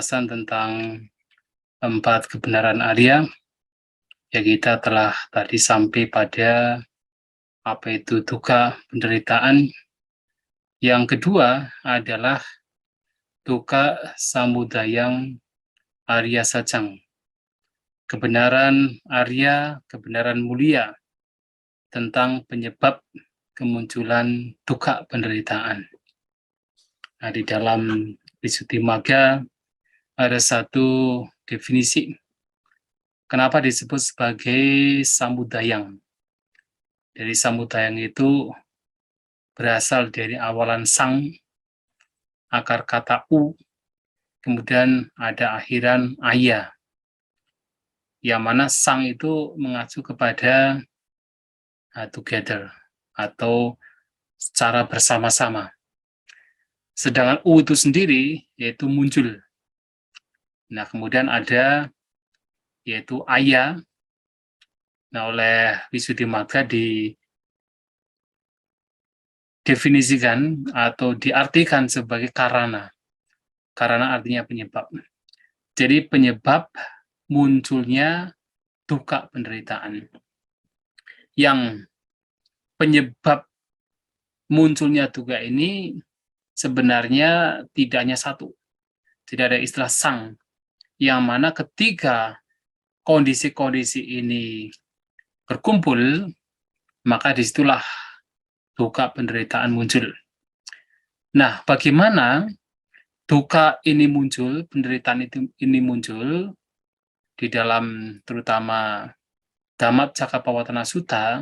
pembahasan tentang 4 kebenaran Arya, ya kita telah tadi sampai pada apa itu duka penderitaan. Yang kedua adalah duka samudayang Arya Sajang. Kebenaran Arya, kebenaran mulia tentang penyebab kemunculan duka penderitaan. Nah, di dalam Visuddhimagga ada satu definisi. Kenapa disebut sebagai samudayang? Dari samudayang itu berasal dari awalan sang, akar kata u, kemudian ada akhiran aya. Yang mana sang itu mengacu kepada together atau secara bersama-sama. Sedangkan u itu sendiri yaitu muncul. Nah, kemudian ada yaitu aya. Nah, oleh Visuddhimagga didefinisikan atau diartikan sebagai karana. Karana artinya penyebab. Jadi penyebab munculnya duka penderitaan. Yang penyebab munculnya duka ini sebenarnya tidak hanya satu. Tidak ada istilah sang. Yang mana ketika kondisi-kondisi ini berkumpul, maka disitulah duka penderitaan muncul. Nah, bagaimana duka ini muncul, penderitaan ini muncul di dalam terutama Dhammacakkappavattana Sutta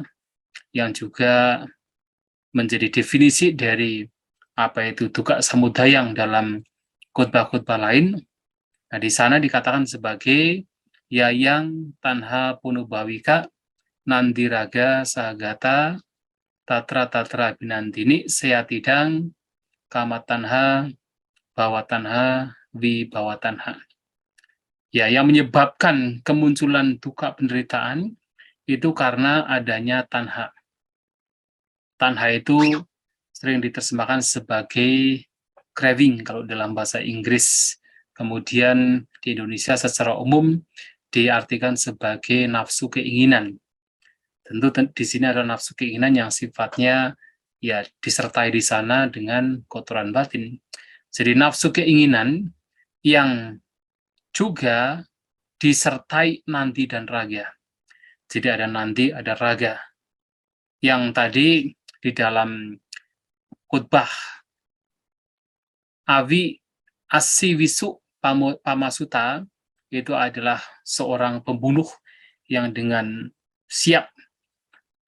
yang juga menjadi definisi dari apa itu duka samudayang dalam khotbah-khotbah lain. Nah, di sana dikatakan sebagai yayang tanha punubhawika nandiraga sahagata tatra binandini seyatidang kamatanha bawatanha wibawatanha. Ya, yang menyebabkan kemunculan duka penderitaan itu karena adanya tanha. Tanha itu sering diterjemahkan sebagai craving kalau dalam bahasa Inggris. Kemudian di Indonesia secara umum diartikan sebagai nafsu keinginan. Tentu di sini ada nafsu keinginan yang sifatnya ya disertai di sana dengan kotoran batin. Jadi nafsu keinginan yang juga disertai nanti dan raga. Jadi ada nanti, ada raga. Yang tadi di dalam khotbah Awi Asiwisu Pamasutta itu adalah seorang pembunuh yang dengan siap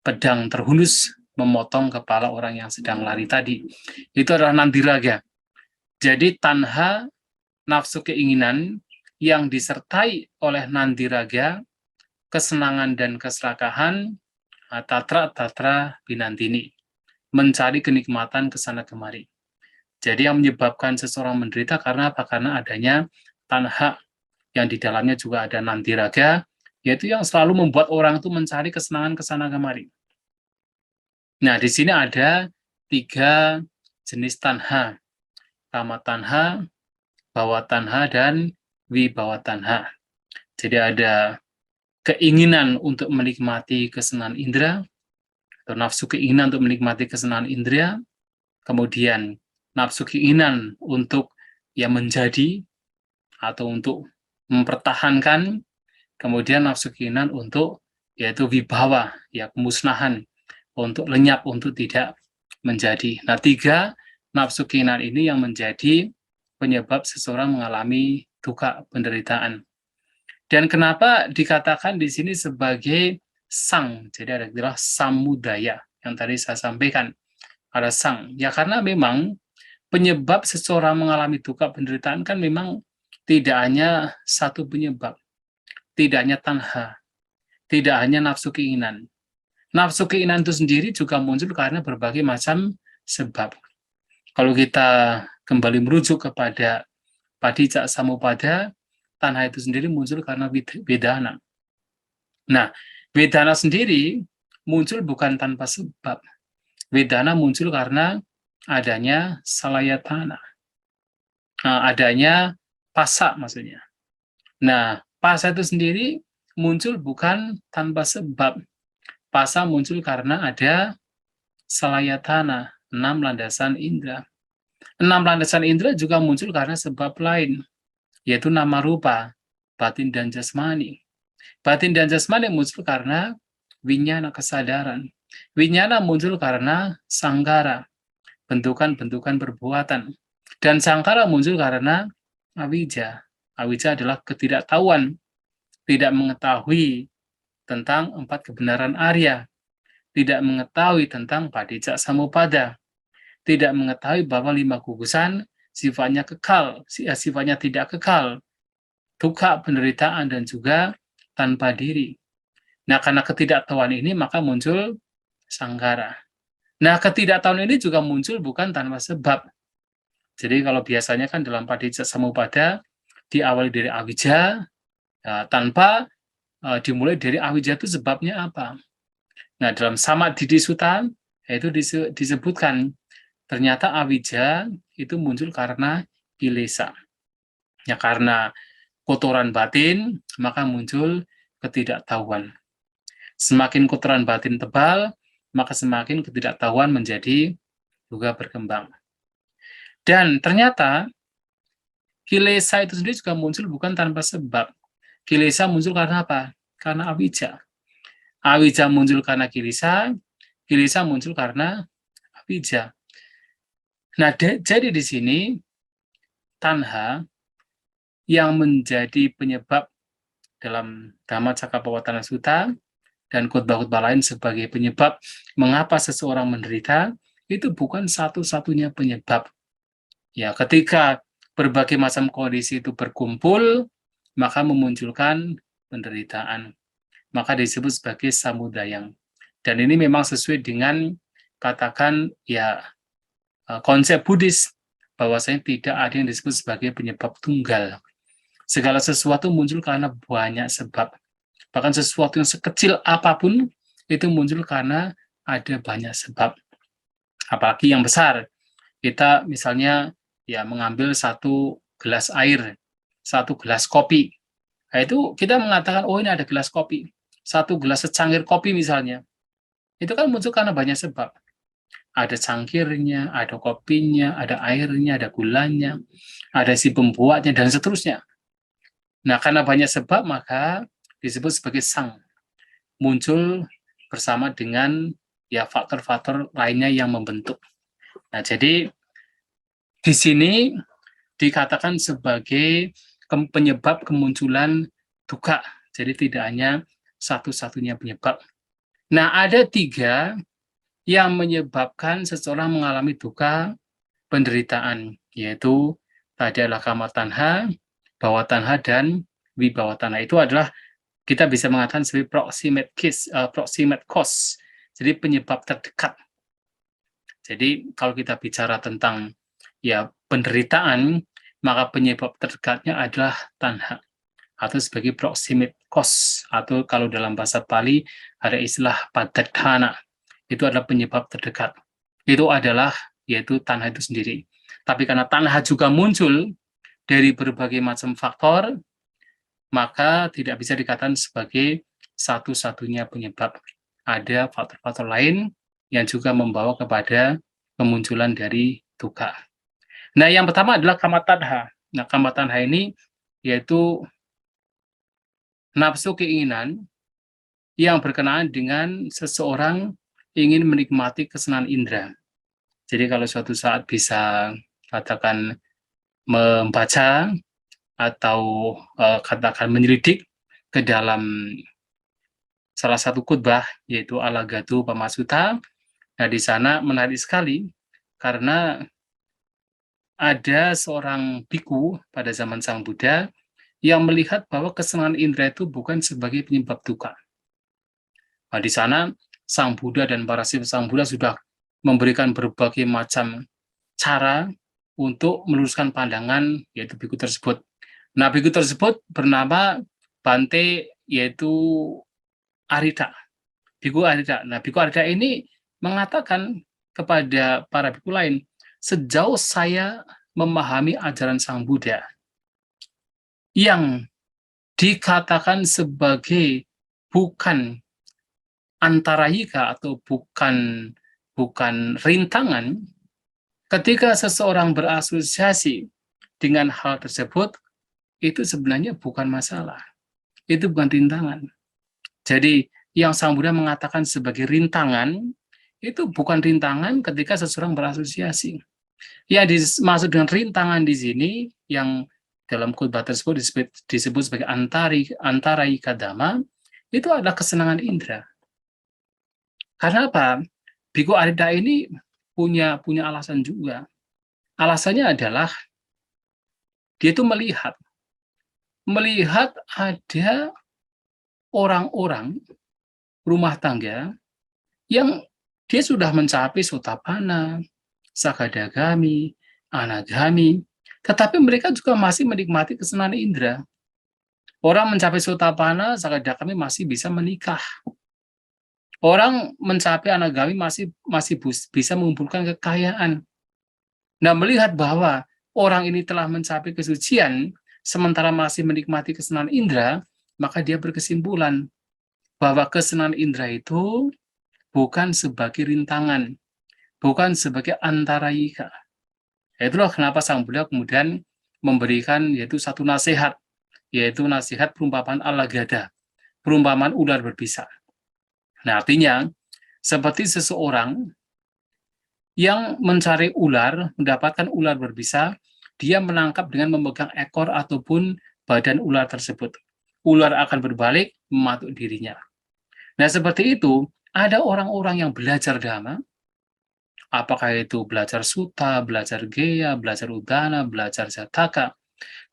pedang terhunus memotong kepala orang yang sedang lari tadi. Itu adalah nandiraga. Jadi tanha, nafsu keinginan yang disertai oleh nandiraga, kesenangan dan keserakahan, tatra binandini, mencari kenikmatan kesana kemari. Jadi yang menyebabkan seseorang menderita karena apa? Karena adanya tanha, yang di dalamnya juga ada nandiraga, yaitu yang selalu membuat orang itu mencari kesenangan kesana kemari. Nah, di sini ada 3 jenis tanha. Kama tanha, bawa tanha, dan wibawa tanha. Jadi ada keinginan untuk menikmati kesenangan indera, atau nafsu keinginan untuk menikmati kesenangan indera, kemudian nafsu keinginan untuk menjadi atau untuk mempertahankan, kemudian nafsu keinginan untuk yaitu wibawa, kemusnahan, untuk lenyap, untuk tidak menjadi. Nah, 3 nafsu keinginan ini yang menjadi penyebab seseorang mengalami duka penderitaan. Dan kenapa dikatakan di sini sebagai sang? Jadi ada istilah samudaya yang tadi saya sampaikan. Ada sang. Ya karena memang penyebab seseorang mengalami duka penderitaan kan memang tidak hanya satu penyebab. Tidak hanya tanha. Tidak hanya nafsu keinginan. Nafsu keinginan itu sendiri juga muncul karena berbagai macam sebab. Kalau kita kembali merujuk kepada Padicca Samuppada, tanha itu sendiri muncul karena vedana. Nah, vedana sendiri muncul bukan tanpa sebab. Vedana muncul karena adanya salayatana. Adanya Pasa maksudnya. Nah, pasa itu sendiri muncul bukan tanpa sebab. Pasa muncul karena ada salayatana, 6 landasan indera. 6 landasan indera juga muncul karena sebab lain, yaitu nama rupa, batin dan jasmani. Batin dan jasmani muncul karena winyana kesadaran. Winyana muncul karena sanggara, bentukan-bentukan perbuatan. Dan sangkara muncul karena awija. Awija adalah ketidaktahuan, tidak mengetahui tentang 4 kebenaran Arya, tidak mengetahui tentang padicca samuppada, tidak mengetahui bahwa 5 gugusan sifatnya kekal, sifatnya tidak kekal, dukkha, penderitaan, dan juga tanpa diri. Nah, karena ketidaktahuan ini maka muncul sanggara. Nah, ketidaktahuan ini juga muncul bukan tanpa sebab. Jadi kalau biasanya kan dalam padicca samuppada diawali dari awija, tanpa dimulai dari awija itu sebabnya apa. Nah, dalam Samadhi Sutta itu disebutkan ternyata awija itu muncul karena kilesa. Ya, karena kotoran batin, maka muncul ketidaktahuan. Semakin kotoran batin tebal, maka semakin ketidaktahuan menjadi juga berkembang. Dan ternyata kilesa itu sendiri juga muncul bukan tanpa sebab. Kilesa muncul karena apa? Karena awija. Awija muncul karena kilesa, kilesa muncul karena awija. Nah, jadi di sini tanha yang menjadi penyebab dalam Dhammacakkappavattana Sutta dan khotbah-khotbah lain sebagai penyebab mengapa seseorang menderita, itu bukan satu-satunya penyebab. Ya, ketika berbagai macam kondisi itu berkumpul, maka memunculkan penderitaan. Maka disebut sebagai samudayang. Dan ini memang sesuai dengan katakan ya konsep Buddhis bahwasanya tidak ada yang disebut sebagai penyebab tunggal. Segala sesuatu muncul karena banyak sebab. Bahkan sesuatu yang sekecil apapun itu muncul karena ada banyak sebab. Apalagi yang besar. Kita misalnya ya mengambil 1 gelas air, 1 gelas kopi. Nah, itu kita mengatakan, oh ini ada gelas kopi. 1 gelas secangkir kopi misalnya. Itu kan muncul karena banyak sebab. Ada cangkirnya, ada kopinya, ada airnya, ada gulanya, ada si pembuatnya, dan seterusnya. Nah, karena banyak sebab, maka disebut sebagai sang. Muncul bersama dengan ya faktor-faktor lainnya yang membentuk. Nah, jadi di sini dikatakan sebagai penyebab kemunculan dukkha. Jadi tidak hanya satu-satunya penyebab. Nah, ada 3 yang menyebabkan seseorang mengalami dukkha, penderitaan, yaitu tadi adalah kama tanha, bhawa tanha, dan vibhava tanha. Itu adalah kita bisa mengatakan sebagai proximate cause, jadi penyebab terdekat. Jadi kalau kita bicara tentang ya penderitaan, maka penyebab terdekatnya adalah tanha atau sebagai proximate cause, atau kalau dalam bahasa Pali ada istilah padadhana. Itu adalah penyebab terdekat. Itu adalah yaitu tanha itu sendiri. Tapi karena tanha juga muncul dari berbagai macam faktor, maka tidak bisa dikatakan sebagai satu-satunya penyebab. Ada faktor-faktor lain yang juga membawa kepada kemunculan dari dukkha. Nah, yang pertama adalah kama tanha. Nah, kama tanha ini yaitu nafsu keinginan yang berkenaan dengan seseorang ingin menikmati kesenangan indera. Jadi kalau suatu saat bisa katakan membaca atau katakan menyelidik ke dalam salah satu khotbah yaitu Alagadu Pamasuta. Nah, di sana menarik sekali karena ada seorang biku pada zaman Sang Buddha yang melihat bahwa kesenangan indera itu bukan sebagai penyebab dukkha. Nah, di sana Sang Buddha dan para siswa Sang Buddha sudah memberikan berbagai macam cara untuk meluruskan pandangan yaitu biku tersebut. Nah, biku tersebut bernama Bante, yaitu Arita, biku Arita. Nah, biku Arita ini mengatakan kepada para biku lain, sejauh saya memahami ajaran Sang Buddha, yang dikatakan sebagai bukan antarayika atau bukan rintangan, ketika seseorang berasosiasi dengan hal tersebut, itu sebenarnya bukan masalah. Itu bukan rintangan. Jadi, yang Sang Buddha mengatakan sebagai rintangan, itu bukan rintangan ketika seseorang berasosiasi. Yang dimaksud dengan rintangan di sini, yang dalam khotbah tersebut disebut sebagai antarayika dhamma, itu adalah kesenangan indera. Karena apa? Biku Arida ini punya alasan juga. Alasannya adalah dia itu melihat ada orang-orang rumah tangga yang dia sudah mencapai Sotapanna, Sakadagami, Anagami, tetapi mereka juga masih menikmati kesenangan indera. Orang mencapai Sotapanna, Sakadagami masih bisa menikah. Orang mencapai Anagami masih bisa mengumpulkan kekayaan. Nah, melihat bahwa orang ini telah mencapai kesucian, sementara masih menikmati kesenangan indera, maka dia berkesimpulan bahwa kesenangan indera itu bukan sebagai rintangan, bukan sebagai antarayika. Itulah kenapa Sang Buddha kemudian memberikan yaitu satu nasihat, yaitu nasihat perumpamaan Alagada, perumpamaan ular berbisa. Nah, artinya seperti seseorang yang mencari ular, mendapatkan ular berbisa, dia menangkap dengan memegang ekor ataupun badan ular tersebut. Ular akan berbalik mematuk dirinya. Nah, seperti itu, ada orang-orang yang belajar dhamma, apakah itu belajar sutta, belajar geya, belajar udana, belajar jataka,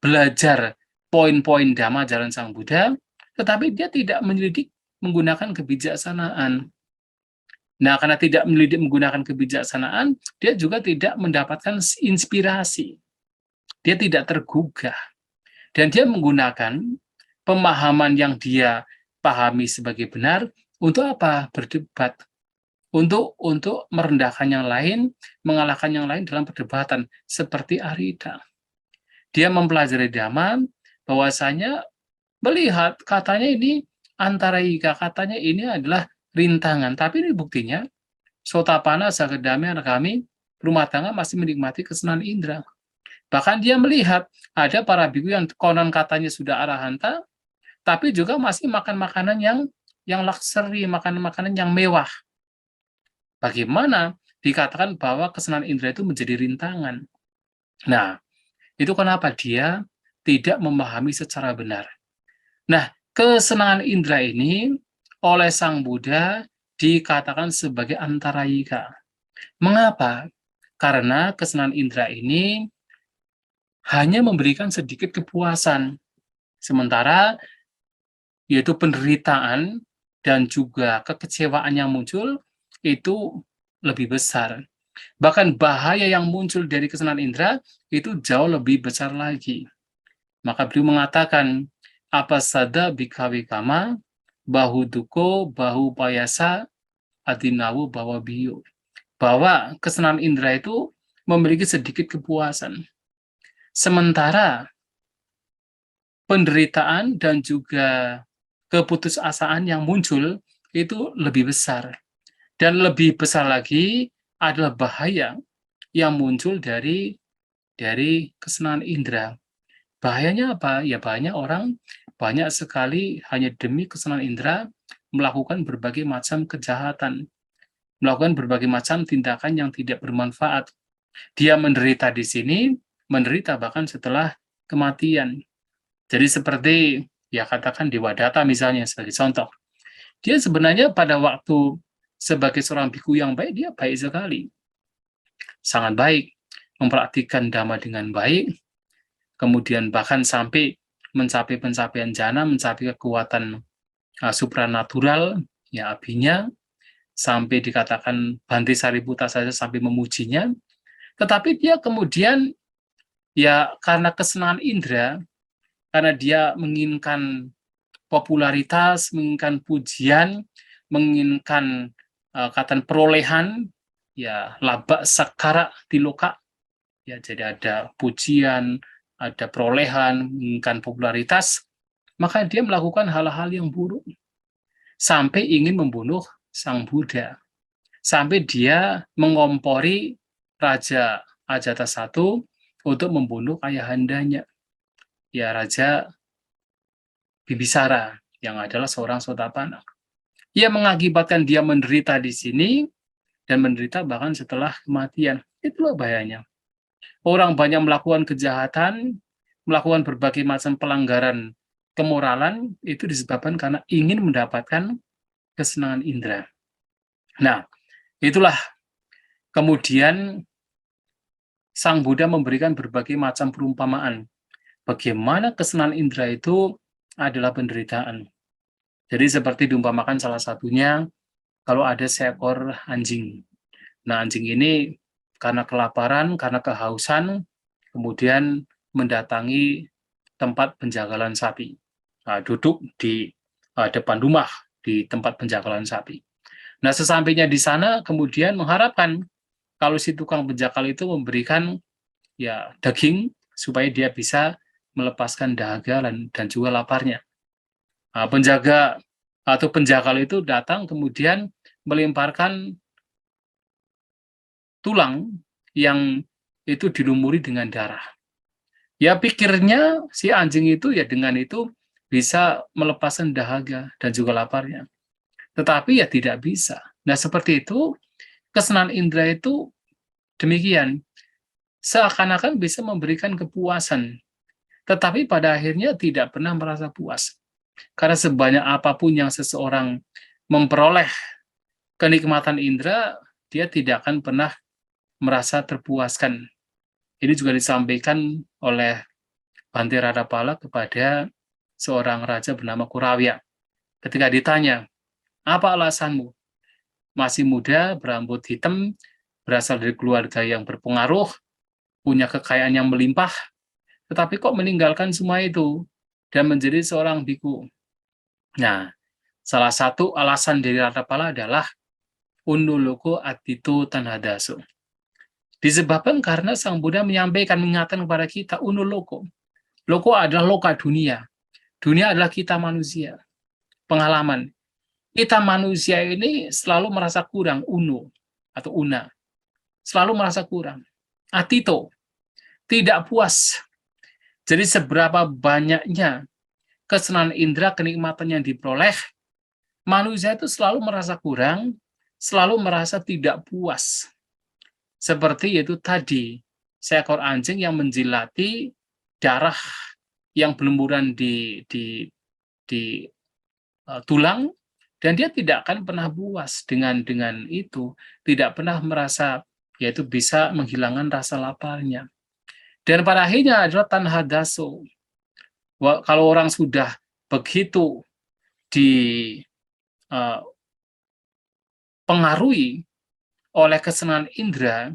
belajar poin-poin dhamma jalan Sang Buddha, tetapi dia tidak menyelidik menggunakan kebijaksanaan. Nah, karena tidak melidik menggunakan kebijaksanaan, dia juga tidak mendapatkan inspirasi. Dia tidak tergugah. Dan dia menggunakan pemahaman yang dia pahami sebagai benar untuk apa? Berdebat. Untuk merendahkan yang lain, mengalahkan yang lain dalam perdebatan. Seperti Arida. Dia mempelajari Dhamma, bahwasanya melihat katanya ini antara ika, katanya ini adalah rintangan. Tapi ini buktinya, Sotapanna, Sakadagami, Anagami, rumah tangga masih menikmati kesenangan indera. Bahkan dia melihat ada para biku yang konon katanya sudah arahanta, tapi juga masih makan makanan yang luxury, makanan-makanan yang mewah. Bagaimana dikatakan bahwa kesenangan indera itu menjadi rintangan? Nah, itu kenapa dia tidak memahami secara benar. Nah, kesenangan indera ini oleh Sang Buddha dikatakan sebagai antarayika. Mengapa? Karena kesenangan indera ini hanya memberikan sedikit kepuasan. Sementara yaitu penderitaan dan juga kekecewaan yang muncul itu lebih besar. Bahkan bahaya yang muncul dari kesenangan indera itu jauh lebih besar lagi. Maka beliau mengatakan, apa sada bikawi kama, bahu duko, bahu payasa, adinawu bawa biyo. Bahwa kesenangan indera itu memiliki sedikit kepuasan. Sementara penderitaan dan juga keputusasaan yang muncul itu lebih besar. Dan lebih besar lagi adalah bahaya yang muncul dari kesenangan indera. Bahayanya apa? Ya banyak sekali hanya demi kesenangan indera melakukan berbagai macam kejahatan, melakukan berbagai macam tindakan yang tidak bermanfaat. Dia menderita di sini, menderita bahkan setelah kematian. Jadi seperti ya katakan Dewadatta misalnya sebagai contoh. Dia sebenarnya pada waktu sebagai seorang biku yang baik, dia baik sekali. Sangat baik, mempraktikkan dhamma dengan baik, kemudian bahkan sampai mencapai pencapaian jana, mencapai kekuatan supranatural, ya abinya, sampai dikatakan Bhante Sariputta saja sampai memujinya, tetapi dia kemudian, ya karena kesenangan indera, karena dia menginginkan popularitas, menginginkan pujian, menginginkan kata perolehan, ya laba sakara tiloka, ya jadi ada pujian, ada perolehan, menginginkan popularitas, maka dia melakukan hal-hal yang buruk. Sampai ingin membunuh Sang Buddha. Sampai dia mengompori Raja Ajatasattu untuk membunuh ayahandanya, ya Raja Bibisara, yang adalah seorang Sotapana. Ia mengakibatkan dia menderita di sini, dan menderita bahkan setelah kematian. Itulah bahayanya. Orang banyak melakukan kejahatan, melakukan berbagai macam pelanggaran kemoralan, itu disebabkan karena ingin mendapatkan kesenangan indera. Nah, itulah kemudian Sang Buddha memberikan berbagai macam perumpamaan. Bagaimana kesenangan indera itu adalah penderitaan. Jadi seperti diumpamakan salah satunya, kalau ada seekor anjing. Nah, anjing ini karena kelaparan, karena kehausan, kemudian mendatangi tempat penjagalan sapi. Nah, duduk di depan rumah, di tempat penjagalan sapi. Nah, sesampainya di sana, kemudian mengharapkan kalau si tukang penjagal itu memberikan ya daging supaya dia bisa melepaskan dahaga dan juga laparnya. Nah, penjaga atau penjagal itu datang kemudian melemparkan tulang yang itu dilumuri dengan darah. Ya pikirnya si anjing itu ya dengan itu bisa melepaskan dahaga dan juga laparnya. Tetapi ya tidak bisa. Nah seperti itu, kesenangan indera itu demikian. Seakan-akan bisa memberikan kepuasan, tetapi pada akhirnya tidak pernah merasa puas. Karena sebanyak apapun yang seseorang memperoleh kenikmatan indera, dia tidak akan pernah merasa terpuaskan. Ini juga disampaikan oleh Bhante Radapala kepada seorang raja bernama Kurawya. Ketika ditanya, apa alasanmu? Masih muda, berambut hitam, berasal dari keluarga yang berpengaruh, punya kekayaan yang melimpah, tetapi kok meninggalkan semua itu dan menjadi seorang biku. Nah, salah satu alasan dari Radapala adalah Unuloko Atitu Tanhadasu. Disebabkan karena Sang Buddha menyampaikan, mengingatkan kepada kita, Unuloko. Loko adalah loka dunia. Dunia adalah kita manusia. Pengalaman. Kita manusia ini selalu merasa kurang, unu atau una. Selalu merasa kurang. Atito, tidak puas. Jadi seberapa banyaknya kesenangan indera, kenikmatan yang diperoleh, manusia itu selalu merasa kurang, selalu merasa tidak puas. Seperti itu tadi, seekor anjing yang menjilati darah yang berlumuran di tulang, dan dia tidak akan pernah puas dengan itu, tidak pernah merasa yaitu bisa menghilangkan rasa laparnya. Dan pada akhirnya adalah tanhadaso. Kalau orang sudah begitu dipengaruhi oleh kesenangan indera,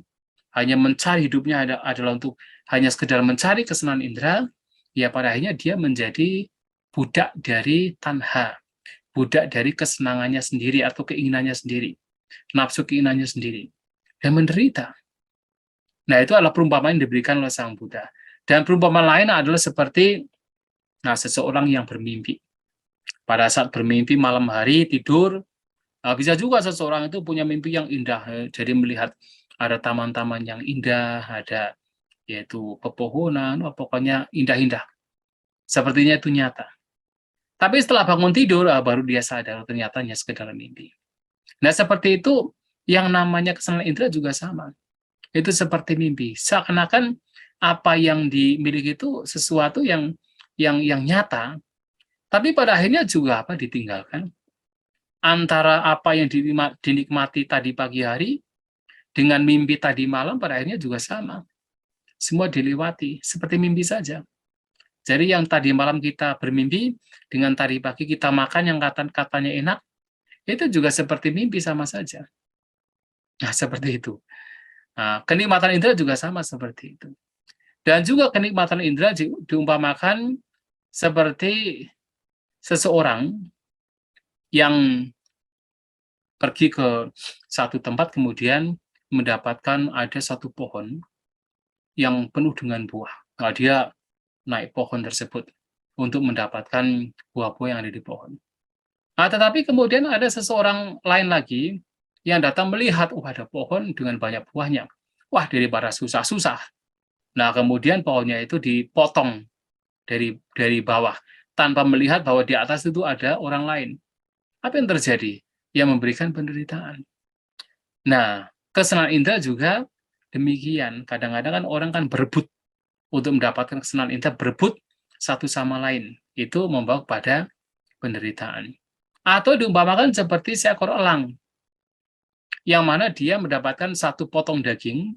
hanya mencari hidupnya adalah untuk hanya sekedar mencari kesenangan indera, ya pada akhirnya dia menjadi budak dari tanha, budak dari kesenangannya sendiri atau keinginannya sendiri, nafsu keinginannya sendiri, dan menderita. Nah, itu adalah perumpamaan yang diberikan oleh Sang Buddha. Dan perumpamaan lain adalah seperti seseorang yang bermimpi. Pada saat bermimpi malam hari tidur, bisa juga seseorang itu punya mimpi yang indah. Jadi melihat ada taman-taman yang indah, ada yaitu pepohonan, pokoknya indah-indah. Sepertinya itu nyata. Tapi setelah bangun tidur, baru dia sadar ternyata hanya sekedar mimpi. Nah, seperti itu yang namanya kesenangan indera juga sama. Itu seperti mimpi. Seakan-akan apa yang dimiliki itu sesuatu yang nyata, tapi pada akhirnya juga ditinggalkan. Antara apa yang dinikmati tadi pagi hari dengan mimpi tadi malam pada akhirnya juga sama. Semua dilewati, seperti mimpi saja. Jadi yang tadi malam kita bermimpi, dengan tadi pagi kita makan yang katanya enak, itu juga seperti mimpi sama saja. Nah, seperti itu. Nah, kenikmatan indera juga sama seperti itu. Dan juga kenikmatan indera diumpamakan seperti seseorang yang pergi ke satu tempat kemudian mendapatkan ada satu pohon yang penuh dengan buah. Nah, dia naik pohon tersebut untuk mendapatkan buah-buah yang ada di pohon. Tetapi kemudian ada seseorang lain lagi yang datang melihat, ada pohon dengan banyak buahnya. Wah, daripada susah-susah. Nah, kemudian pohonnya itu dipotong dari bawah tanpa melihat bahwa di atas itu ada orang lain. Apa yang terjadi? Yang memberikan penderitaan. Nah, kesenangan indera juga demikian. Kadang-kadang kan orang kan berebut untuk mendapatkan kesenangan indera, berebut satu sama lain. Itu membawa kepada penderitaan. Atau diumpamakan seperti seekor elang, yang mana dia mendapatkan satu potong daging,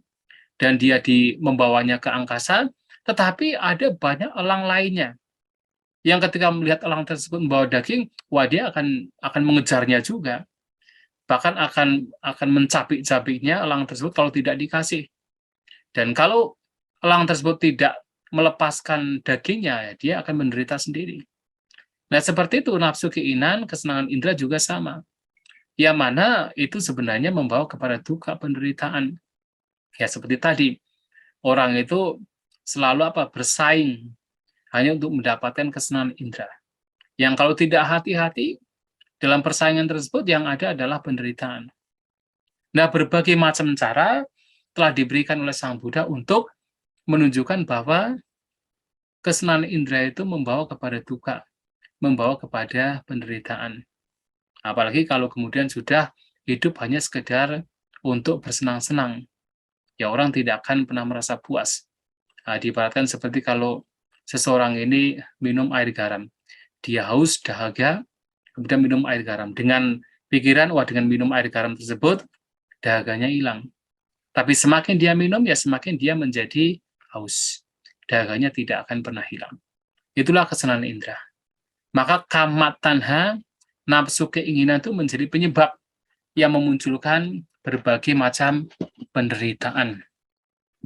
dan dia membawanya ke angkasa, tetapi ada banyak elang lainnya yang ketika melihat elang tersebut membawa daging, wah dia akan mengejarnya juga, bahkan akan mencapik-capiknya elang tersebut kalau tidak dikasih. Dan kalau elang tersebut tidak melepaskan dagingnya, dia akan menderita sendiri. Nah, seperti itu nafsu keinginan, kesenangan indera juga sama. Yang mana itu sebenarnya membawa kepada duka, penderitaan. Ya seperti tadi, orang itu selalu bersaing hanya untuk mendapatkan kesenangan indera. Yang kalau tidak hati-hati dalam persaingan tersebut, yang ada adalah penderitaan. Nah, berbagai macam cara telah diberikan oleh Sang Buddha untuk menunjukkan bahwa kesenangan indera itu membawa kepada duka, membawa kepada penderitaan. Apalagi kalau kemudian sudah hidup hanya sekedar untuk bersenang-senang, ya orang tidak akan pernah merasa puas. Diibaratkan seperti kalau seseorang ini minum air garam, dia haus, dahaga, kemudian minum air garam. Dengan pikiran, dengan minum air garam tersebut, dahaganya hilang. Tapi semakin dia minum, ya semakin dia menjadi haus. Dahaganya tidak akan pernah hilang. Itulah kesenangan indera. Maka kamat tanha, nafsu keinginan itu menjadi penyebab yang memunculkan berbagai macam penderitaan.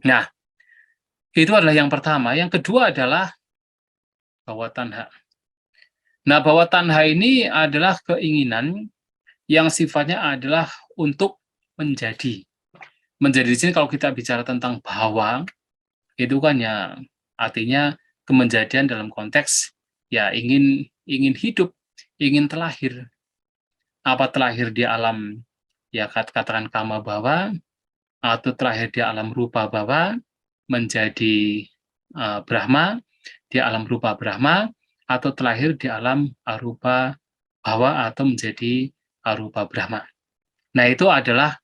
Nah, itu adalah yang pertama. Yang kedua adalah bhawa tanha. Nah, bhawa tanha ini adalah keinginan yang sifatnya adalah untuk menjadi. Menjadi di sini kalau kita bicara tentang bhawa, itu kan ya artinya kemenjadian dalam konteks ya ingin hidup, ingin terlahir. Apa terlahir di alam ya katakan kama bhawa, atau terlahir di alam rupa bhawa menjadi Brahma, di alam rupa Brahma, atau terlahir di alam arupa bhawa atau menjadi arupa Brahma. Nah, itu adalah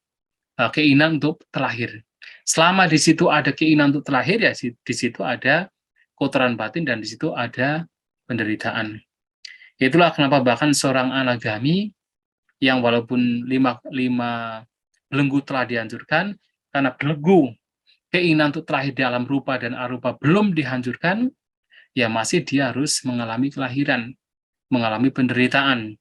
keinginan untuk terlahir. Selama di situ ada keinginan untuk terlahir, ya di situ ada kotoran batin dan di situ ada penderitaan. Itulah kenapa bahkan seorang anagami yang walaupun lima belenggu telah dihancurkan, karena belenggu keinginan untuk terlahir di alam rupa dan arupa belum dihancurkan, ya masih dia harus mengalami kelahiran, mengalami penderitaan.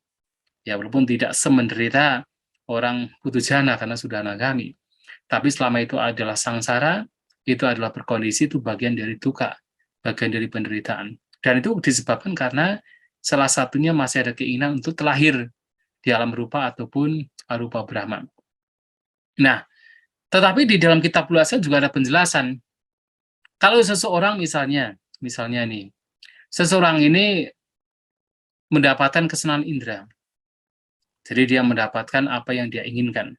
Ya walaupun tidak semenderita orang putujana karena sudah anagami. Tapi selama itu adalah sangsara, itu adalah berkondisi, itu bagian dari duka, bagian dari penderitaan. Dan itu disebabkan karena salah satunya masih ada keinginan untuk terlahir di alam rupa ataupun arupa Brahma. Nah, tetapi di dalam kitab Luasa juga ada penjelasan. Kalau seseorang misalnya nih, seseorang ini mendapatkan kesenangan indera. Jadi dia mendapatkan apa yang dia inginkan.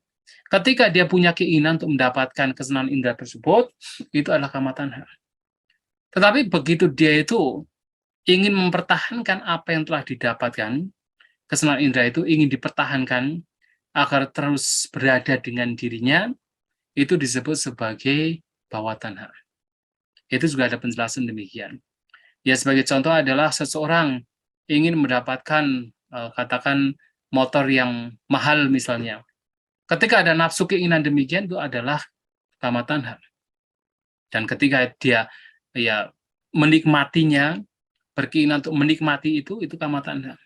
Ketika dia punya keinginan untuk mendapatkan kesenangan indera tersebut, itu adalah kama tanha. Tetapi begitu dia itu ingin mempertahankan apa yang telah didapatkan, kesenangan indera itu ingin dipertahankan agar terus berada dengan dirinya, itu disebut sebagai bhawa tanha. Itu juga ada penjelasan demikian. Ya sebagai contoh adalah seseorang ingin mendapatkan katakan motor yang mahal misalnya. Ketika ada nafsu keinginan demikian, itu adalah kama tanha. Dan ketika dia ya menikmatinya, berkeinginan untuk menikmati itu kama tanha.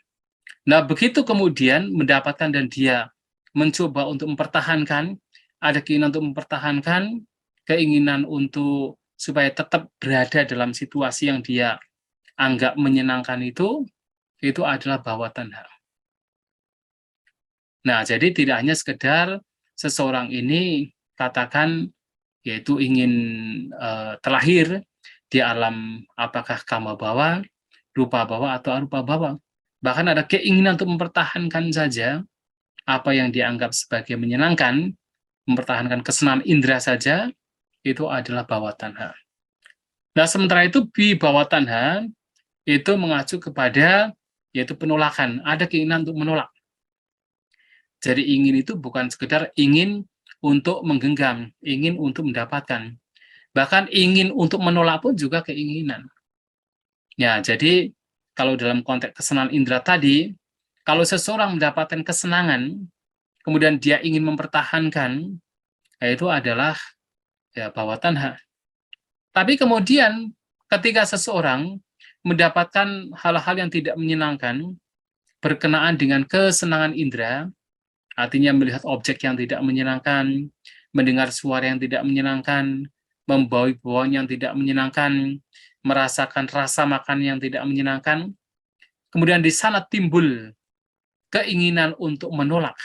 Nah, begitu kemudian mendapatkan dan dia mencoba untuk mempertahankan, ada keinginan untuk mempertahankan, keinginan untuk supaya tetap berada dalam situasi yang dia anggap menyenangkan itu adalah bhawa tanha. Nah, jadi tidak hanya sekedar seseorang ini katakan yaitu ingin terlahir, di alam apakah kama bawa, rupa bawa, atau arupa bawa. Bahkan ada keinginan untuk mempertahankan saja apa yang dianggap sebagai menyenangkan, mempertahankan kesenangan indera saja, itu adalah bawa tanha. Nah, sementara itu wibawa tanha itu mengacu kepada yaitu penolakan, ada keinginan untuk menolak. Jadi ingin itu bukan sekedar ingin untuk menggenggam, ingin untuk mendapatkan. Bahkan ingin untuk menolak pun juga keinginan. Ya, jadi kalau dalam konteks kesenangan indera tadi, kalau seseorang mendapatkan kesenangan, kemudian dia ingin mempertahankan, itu adalah ya bawa tanha. Tapi kemudian ketika seseorang mendapatkan hal-hal yang tidak menyenangkan berkenaan dengan kesenangan indera, artinya melihat objek yang tidak menyenangkan, mendengar suara yang tidak menyenangkan, membau bauan yang tidak menyenangkan, merasakan rasa makan yang tidak menyenangkan, kemudian di sana timbul keinginan untuk menolak,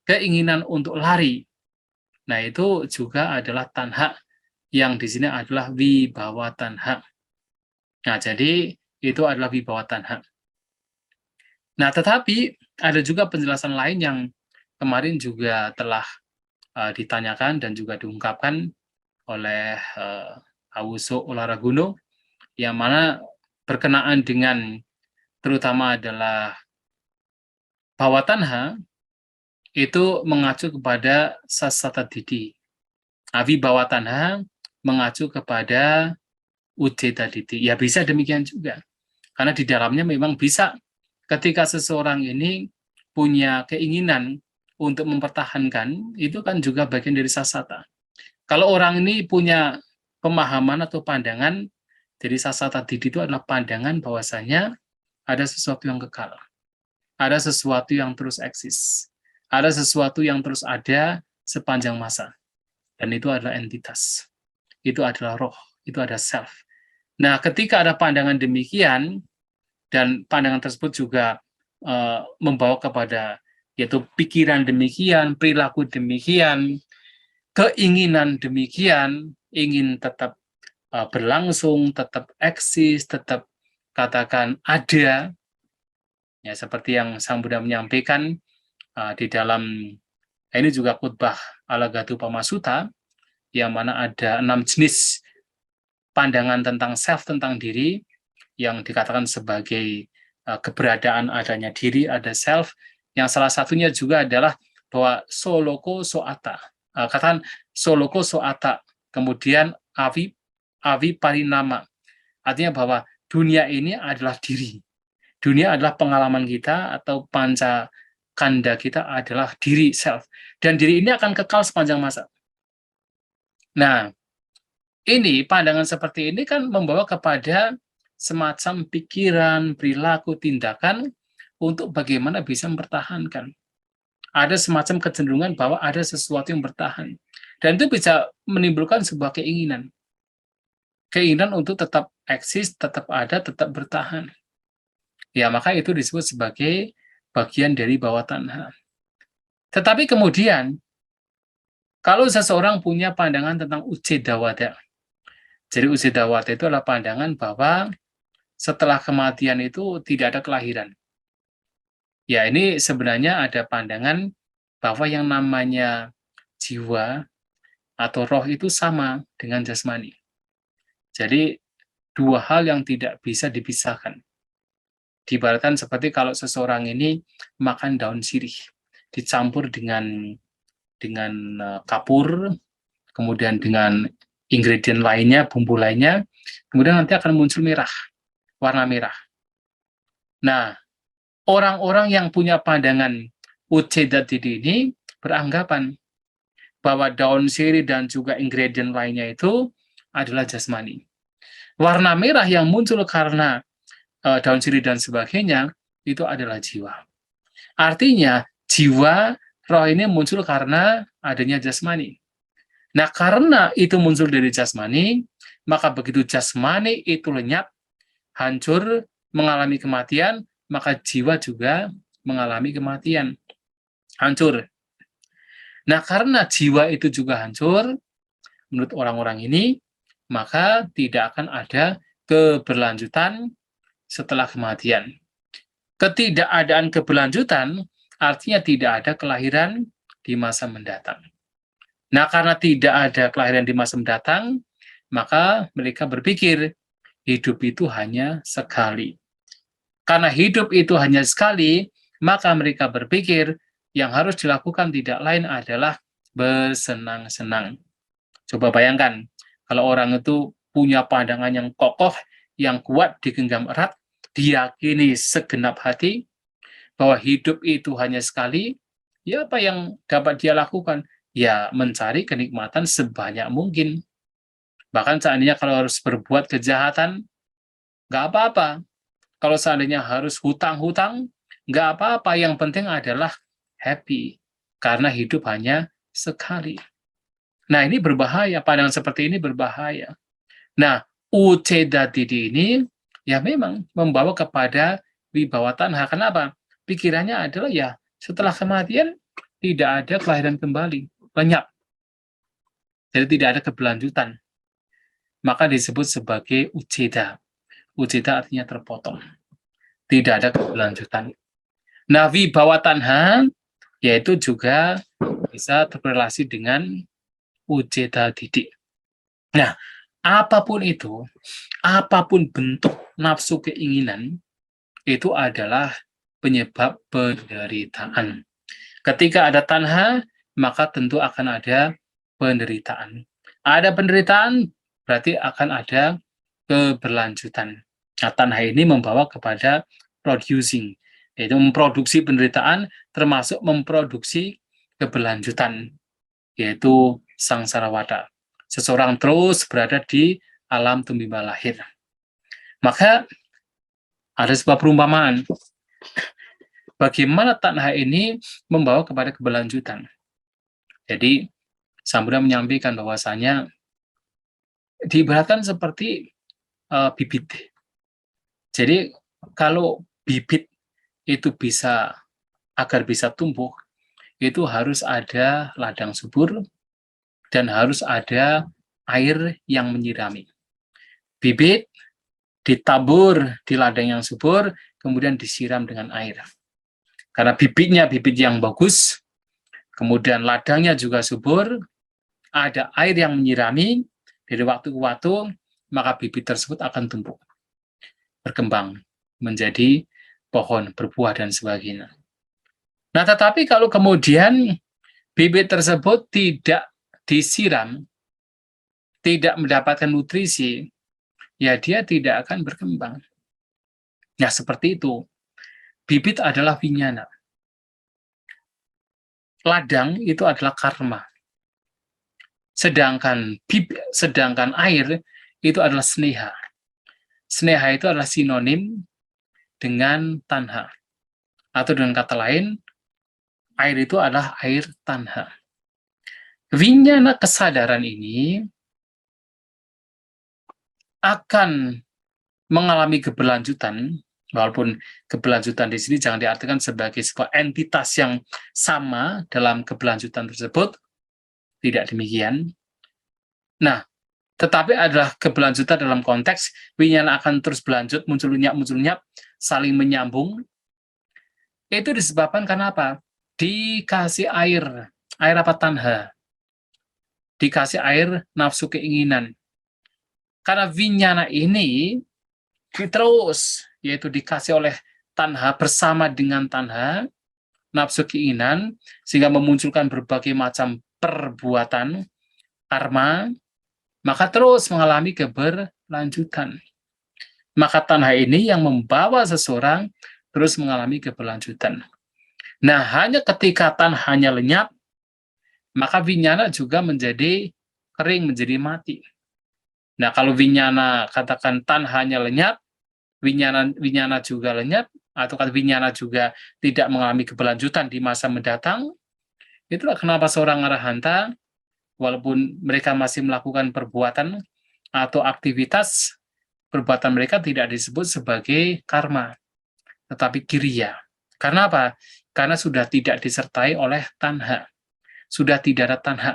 keinginan untuk lari. Nah, itu juga adalah tanha, yang di sini adalah wibawa tanha. Nah, jadi itu adalah wibawa tanha. Nah, tetapi ada juga penjelasan lain yang kemarin juga telah ditanyakan dan juga diungkapkan oleh Awuso Olaraguno, yang mana berkenaan dengan terutama adalah bawa tanha itu mengacu kepada sasata didi. Avi bawa tanha mengacu kepada ujeta didi. Ya bisa demikian juga. Karena di dalamnya memang bisa ketika seseorang ini punya keinginan untuk mempertahankan, itu kan juga bagian dari sasata. Kalau orang ini punya pemahaman atau pandangan, jadi sasata didi itu adalah pandangan bahwasanya ada sesuatu yang kekal, ada sesuatu yang terus eksis, ada sesuatu yang terus ada sepanjang masa, dan itu adalah entitas, itu adalah roh, itu ada self. Nah, ketika ada pandangan demikian, dan pandangan tersebut juga membawa kepada yaitu pikiran demikian, perilaku demikian, keinginan demikian, ingin tetap berlangsung, tetap eksis, tetap katakan ada, ya seperti yang Sang Buddha menyampaikan di dalam ini juga khutbah Alagadu Pamasuta, yang mana ada 6 jenis pandangan tentang self, tentang diri, yang dikatakan sebagai keberadaan adanya diri, ada self, yang salah satunya juga adalah bahwa soloko soata, katakan soloko soata, kemudian avi parinama, artinya bahwa dunia ini adalah diri, dunia adalah pengalaman kita atau panca kanda kita adalah diri, self, dan diri ini akan kekal sepanjang masa. Nah, ini pandangan seperti ini kan membawa kepada semacam pikiran, perilaku, tindakan untuk bagaimana bisa mempertahankan. Ada semacam kecenderungan bahwa ada sesuatu yang bertahan. Dan itu bisa menimbulkan sebuah keinginan. Keinginan untuk tetap eksis, tetap ada, tetap bertahan. Ya, maka itu disebut sebagai bagian dari bawa tanha. Tetapi kemudian, kalau seseorang punya pandangan tentang ujedawada, jadi ujedawada itu adalah pandangan bahwa setelah kematian itu tidak ada kelahiran. Ya, ini sebenarnya ada pandangan bahwa yang namanya jiwa atau roh itu sama dengan jasmani. Jadi, dua hal yang tidak bisa dipisahkan. Diibaratkan seperti kalau seseorang ini makan daun sirih, dicampur dengan kapur, kemudian dengan ingredient lainnya, bumbu lainnya, kemudian nanti akan muncul merah, warna merah. Nah, orang-orang yang punya pandangan ujedadidi ini beranggapan bahwa daun sirih dan juga ingredient lainnya itu adalah jasmani. Warna merah yang muncul karena daun sirih dan sebagainya itu adalah jiwa. Artinya, jiwa, roh ini muncul karena adanya jasmani. Nah, karena itu muncul dari jasmani, maka begitu jasmani itu lenyap, hancur, mengalami kematian, maka jiwa juga mengalami kematian, hancur. Nah, karena jiwa itu juga hancur, menurut orang-orang ini, maka tidak akan ada keberlanjutan setelah kematian. Ketidakadaan keberlanjutan artinya tidak ada kelahiran di masa mendatang. Nah, karena tidak ada kelahiran di masa mendatang, maka mereka berpikir hidup itu hanya sekali. Karena hidup itu hanya sekali, maka mereka berpikir yang harus dilakukan tidak lain adalah bersenang-senang. Coba bayangkan, kalau orang itu punya pandangan yang kokoh, yang kuat, digenggam erat, diyakini segenap hati bahwa hidup itu hanya sekali, ya apa yang dapat dia lakukan? Ya mencari kenikmatan sebanyak mungkin. Bahkan seandainya kalau harus berbuat kejahatan, nggak apa-apa. Kalau seandainya harus hutang-hutang, nggak apa-apa. Yang penting adalah happy. Karena hidup hanya sekali. Nah, ini berbahaya. Pandangan seperti ini berbahaya. Nah, Uceda Didi ini ya memang membawa kepada wibawa tanha. Kenapa? Pikirannya adalah ya setelah kematian tidak ada kelahiran kembali, lenyap. Jadi tidak ada keberlanjutan. Maka disebut sebagai Uceda. Uceda artinya terpotong. Tidak ada keberlanjutan. Nah, wibawa tanha yaitu juga bisa terrelasi dengan Uceda Didi. Nah, apapun itu, apapun bentuk nafsu keinginan, itu adalah penyebab penderitaan. Ketika ada tanha, maka tentu akan ada penderitaan. Ada penderitaan, berarti akan ada keberlanjutan. Nah, tanha ini membawa kepada producing, yaitu memproduksi penderitaan, termasuk memproduksi keberlanjutan, yaitu sangsarawada. Seseorang terus berada di alam tumimba lahir. Maka ada sebuah perumpamaan. Bagaimana tanha ini membawa kepada keberlanjutan. Jadi, Sang Buddha menyampaikan bahwasanya diibaratkan seperti bibit. Jadi, kalau bibit itu agar bisa tumbuh, itu harus ada ladang subur dan harus ada air yang menyirami. Bibit ditabur di ladang yang subur, kemudian disiram dengan air. Karena bibitnya bibit yang bagus, kemudian ladangnya juga subur, ada air yang menyirami, dari waktu ke waktu, maka bibit tersebut akan tumbuh, berkembang, menjadi pohon, berbuah, dan sebagainya. Nah, tetapi kalau kemudian bibit tersebut tidak disiram, tidak mendapatkan nutrisi, ya dia tidak akan berkembang. Nah, seperti itu. Bibit adalah winyana. Ladang itu adalah karma. Sedangkan air itu adalah sneha. Sneha itu adalah sinonim dengan tanha. Atau dengan kata lain, air itu adalah air tanha. Winyana kesadaran ini akan mengalami keberlanjutan, walaupun keberlanjutan di sini jangan diartikan sebagai sebuah entitas yang sama dalam keberlanjutan tersebut, tidak demikian. Nah, tetapi adalah keberlanjutan dalam konteks winyana akan terus berlanjut, muncul lenyap, saling menyambung. Itu disebabkan karena apa? Dikasih air apa? Tanha. Dikasih air nafsu keinginan. Karena winyana ini terus, yaitu dikasih oleh tanha bersama dengan tanha, nafsu keinginan, sehingga memunculkan berbagai macam perbuatan, karma, maka terus mengalami keberlanjutan. Maka tanha ini yang membawa seseorang terus mengalami keberlanjutan. Nah, hanya ketika tanhanya lenyap, maka winyana juga menjadi kering, menjadi mati. Nah, kalau winyana, katakan tanhanya lenyap, winyana juga lenyap, atau kata winyana juga tidak mengalami keberlanjutan di masa mendatang, itulah kenapa seorang arahanta, walaupun mereka masih melakukan perbuatan atau aktivitas, perbuatan mereka tidak disebut sebagai karma, tetapi kiriya. Karena apa? Karena sudah tidak disertai oleh tanha. Sudah tidak ada tanha,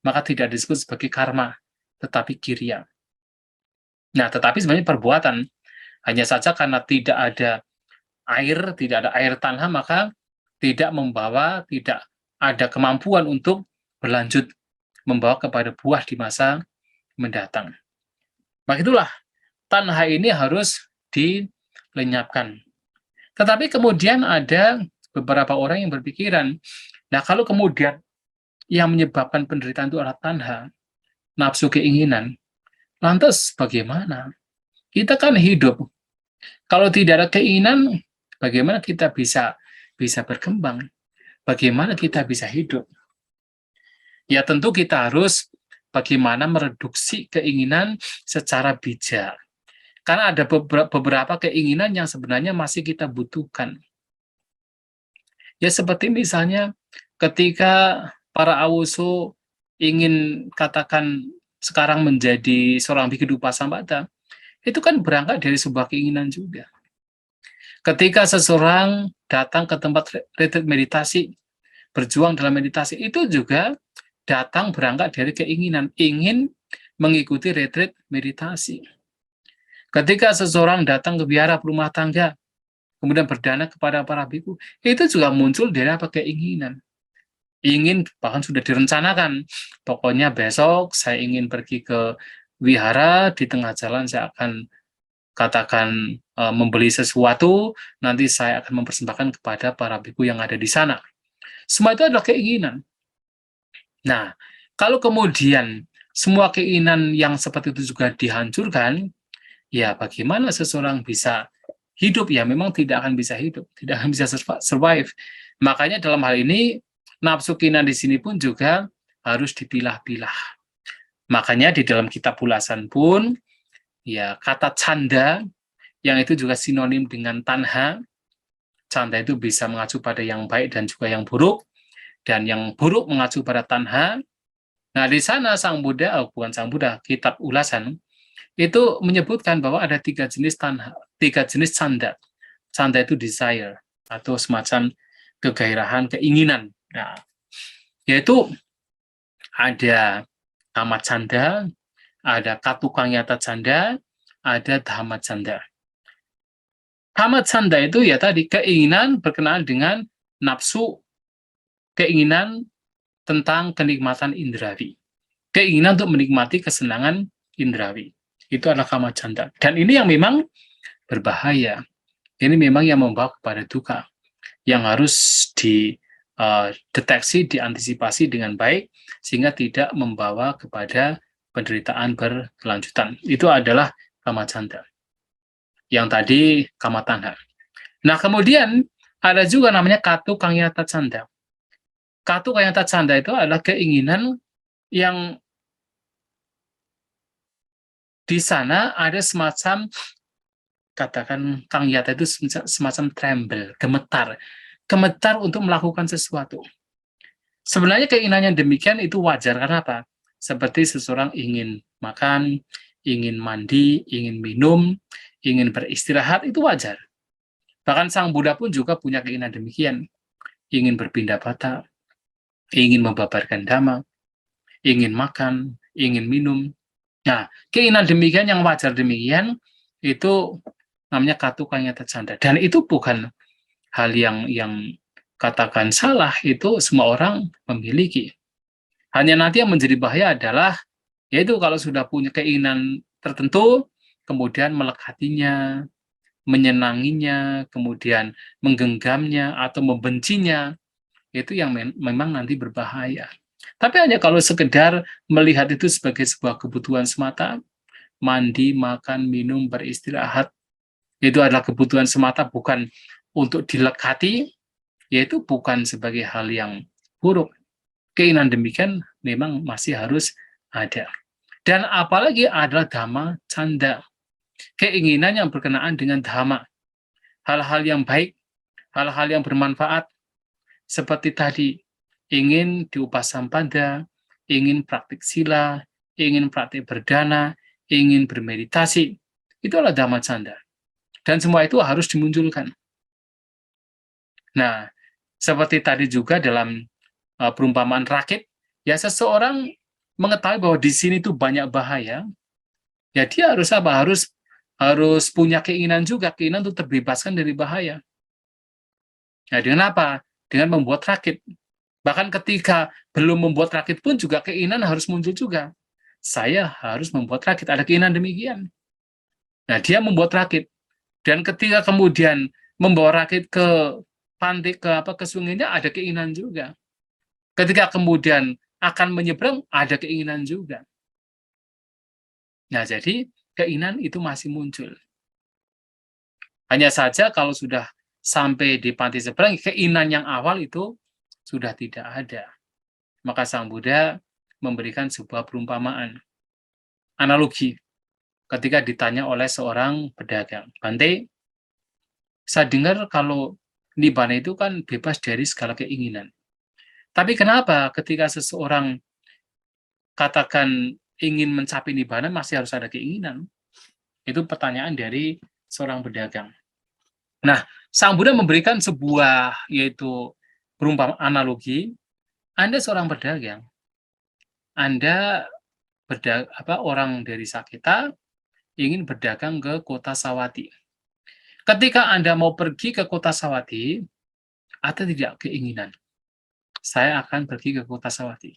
maka tidak disebut sebagai karma, tetapi kiriya. Nah, tetapi sebenarnya perbuatan, hanya saja karena tidak ada air tanah, maka tidak ada kemampuan untuk berlanjut membawa kepada buah di masa mendatang. Maka itulah tanha ini harus dilenyapkan. Tetapi kemudian ada beberapa orang yang berpikiran, nah kalau kemudian yang menyebabkan penderitaan itu adalah tanha, nafsu keinginan, lantas bagaimana? Kita kan hidup. Kalau tidak ada keinginan, bagaimana kita bisa berkembang? Bagaimana kita bisa hidup? Ya tentu kita harus bagaimana mereduksi keinginan secara bijak. Karena ada beberapa keinginan yang sebenarnya masih kita butuhkan. Ya seperti misalnya ketika para Awuso ingin katakan sekarang menjadi seorang bhikkhu Upasambata, itu kan berangkat dari sebuah keinginan juga. Ketika seseorang datang ke tempat retreat meditasi, berjuang dalam meditasi, itu juga datang berangkat dari keinginan, ingin mengikuti retreat meditasi. Ketika seseorang datang ke biara rumah tangga, kemudian berdana kepada para bhikkhu, itu juga muncul dari apa? Keinginan. Ingin, bahkan sudah direncanakan, pokoknya besok saya ingin pergi ke wihara, di tengah jalan saya akan katakan membeli sesuatu, nanti saya akan mempersembahkan kepada para bhikkhu yang ada di sana. Semua itu adalah keinginan. Nah, kalau kemudian semua keinginan yang seperti itu juga dihancurkan, ya bagaimana seseorang bisa hidup? Ya memang tidak akan bisa hidup, tidak akan bisa survive. Makanya dalam hal ini, nafsu keinginan di sini pun juga harus dipilah-pilah. Makanya di dalam kitab ulasan pun, ya kata canda, yang itu juga sinonim dengan tanha. Canda itu bisa mengacu pada yang baik dan juga yang buruk, dan yang buruk mengacu pada tanha. Nah, di sana Sang Buddha, bukan Sang Buddha, kitab ulasan, itu menyebutkan bahwa ada 3 jenis tanha, 3 jenis canda. Canda itu desire, atau semacam kegairahan, keinginan. Nah, yaitu ada kama canda, ada katukangyata canda, ada dhamma canda. Dhamma canda itu ya tadi keinginan berkenaan dengan nafsu, keinginan tentang kenikmatan indrawi, keinginan untuk menikmati kesenangan indrawi. Itu adalah kama canda. Dan ini yang memang berbahaya. Ini memang yang membawa kepada duka, yang harus dideteksi, diantisipasi dengan baik, sehingga tidak membawa kepada penderitaan berkelanjutan. Itu adalah kama canda. Yang tadi kama tanha. Nah, kemudian ada juga namanya katu kangyata canda. Katu kangyata canda itu adalah keinginan yang di sana ada semacam, katakan kangyata itu semacam tremble, gemetar untuk melakukan sesuatu. Sebenarnya keinginan yang demikian itu wajar, karena apa? Seperti seseorang ingin makan, ingin mandi, ingin minum, ingin beristirahat, itu wajar. Bahkan Sang Buddha pun juga punya keinginan demikian. Ingin berpindah bata, ingin membabarkan dhamma, ingin makan, ingin minum. Nah, keinginan demikian yang wajar demikian, itu namanya katu kangyata canda. Dan itu bukan hal yang katakan salah, itu semua orang memiliki. Hanya nanti yang menjadi bahaya adalah, yaitu kalau sudah punya keinginan tertentu, kemudian melekatinya, menyenanginya, kemudian menggenggamnya atau membencinya, itu yang memang nanti berbahaya. Tapi hanya kalau sekedar melihat itu sebagai sebuah kebutuhan semata, mandi, makan, minum, beristirahat, itu adalah kebutuhan semata, bukan untuk dilekati, yaitu bukan sebagai hal yang buruk. Keinginan demikian memang masih harus ada. Dan apalagi adalah dhamma canda, keinginan yang berkenaan dengan dhamma, hal-hal yang baik, hal-hal yang bermanfaat, seperti tadi, ingin diupasampada, ingin praktik sila, ingin praktik berdana, ingin bermeditasi, itu adalah dhamma canda. Dan semua itu harus dimunculkan. Nah, seperti tadi juga dalam perumpamaan rakit, ya seseorang mengetahui bahwa di sini itu banyak bahaya, Ya dia harus apa? Harus punya keinginan juga, keinginan untuk terbebaskan dari bahaya. Nah, dengan apa? Dengan membuat rakit. Bahkan ketika belum membuat rakit pun juga keinginan harus muncul juga. Saya harus membuat rakit, ada keinginan demikian. Nah, dia membuat rakit. Dan ketika kemudian membawa rakit ke pantai, ke sungainya, ada keinginan juga. Ketika kemudian akan menyeberang, ada keinginan juga. Nah, jadi keinginan itu masih muncul. Hanya saja kalau sudah sampai di pantai seberang, keinginan yang awal itu sudah tidak ada. Maka Sang Buddha memberikan sebuah perumpamaan, analogi, ketika ditanya oleh seorang pedagang. Bante, saya dengar kalau Nibbana itu kan bebas dari segala keinginan. Tapi kenapa ketika seseorang katakan ingin mencapai Nibbana masih harus ada keinginan? Itu pertanyaan dari seorang pedagang. Nah, Sang Buddha memberikan sebuah, yaitu berumpama analogi, Anda seorang pedagang, Anda orang dari Saketa ingin berdagang ke kota Sawati. Ketika Anda mau pergi ke kota Sawati, ada tidak keinginan, saya akan pergi ke kota Sawati?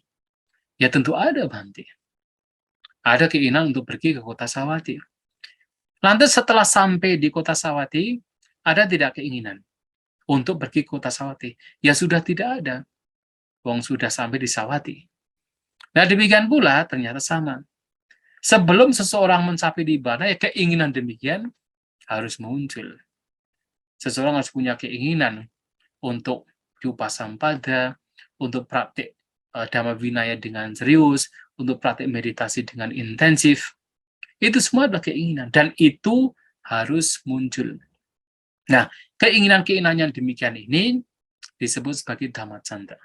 Ya tentu ada, Bante. Ada keinginan untuk pergi ke kota Sawati. Lantas setelah sampai di kota Sawati, ada tidak keinginan untuk pergi ke kota Sawati? Ya sudah tidak ada. Wong sudah sampai di Sawati. Nah, demikian pula ternyata sama. Sebelum seseorang mencapai Nibbana, ya keinginan demikian harus muncul. Seseorang harus punya keinginan untuk Upasampada, untuk praktik Dhamma Vinaya dengan serius, untuk praktik meditasi dengan intensif. Itu semua adalah keinginan, dan itu harus muncul. Nah, keinginan-keinginan yang demikian ini disebut sebagai Dhammacandra.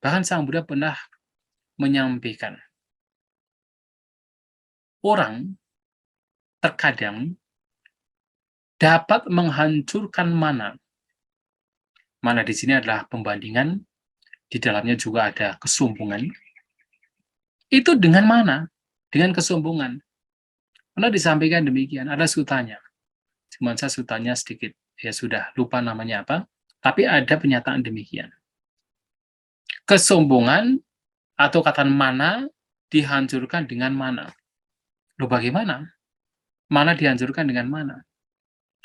Bahkan Sang Buddha pernah menyampaikan, orang terkadang dapat menghancurkan mana. Mana di sini adalah pembandingan, di dalamnya juga ada kesombongan. Itu dengan mana? Dengan kesombongan. Pernah disampaikan demikian, ada sutanya. Cuma saya sutanya sedikit, ya sudah lupa namanya apa, tapi ada pernyataan demikian. Kesombongan atau kata mana dihancurkan dengan mana. Loh bagaimana? Mana dihancurkan dengan mana?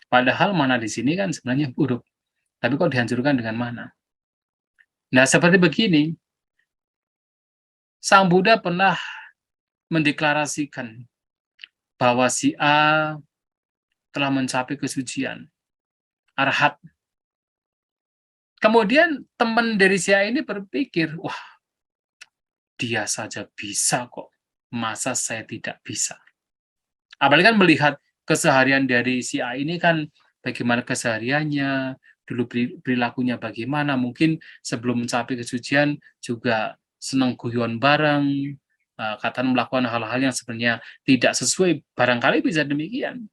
Padahal mana di sini kan sebenarnya buruk. Tapi kok dihancurkan dengan mana? Nah, seperti begini, Sang Buddha pernah mendeklarasikan bahwa si A telah mencapai kesucian, arhat. Kemudian teman dari si A ini berpikir, wah, dia saja bisa kok, masa saya tidak bisa? Apalagi kan melihat keseharian dari si A ini kan, bagaimana kesehariannya, dulu perilakunya bagaimana, mungkin sebelum mencapai kesucian juga senang guyon bareng, kadang melakukan hal-hal yang sebenarnya tidak sesuai, barangkali bisa demikian.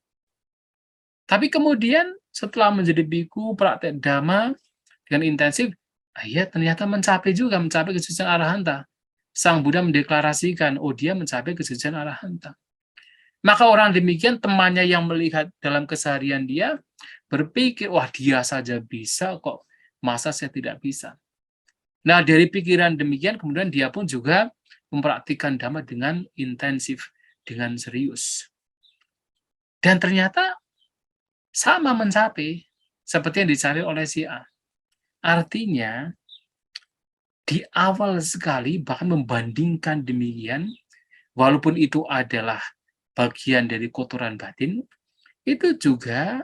Tapi kemudian setelah menjadi biku, praktek dhamma dengan intensif, ya ternyata mencapai kesucian arahanta. Sang Buddha mendeklarasikan, oh dia mencapai kesucian arahanta. Maka orang demikian, temannya yang melihat dalam keseharian dia, berpikir, wah dia saja bisa kok, masa saya tidak bisa? Nah, dari pikiran demikian, kemudian dia pun juga mempraktikkan dhamma dengan intensif, dengan serius. Dan ternyata sama mencapai, seperti yang dicari oleh si A. Artinya, di awal sekali, bahkan membandingkan demikian, walaupun itu adalah bagian dari kotoran batin, itu juga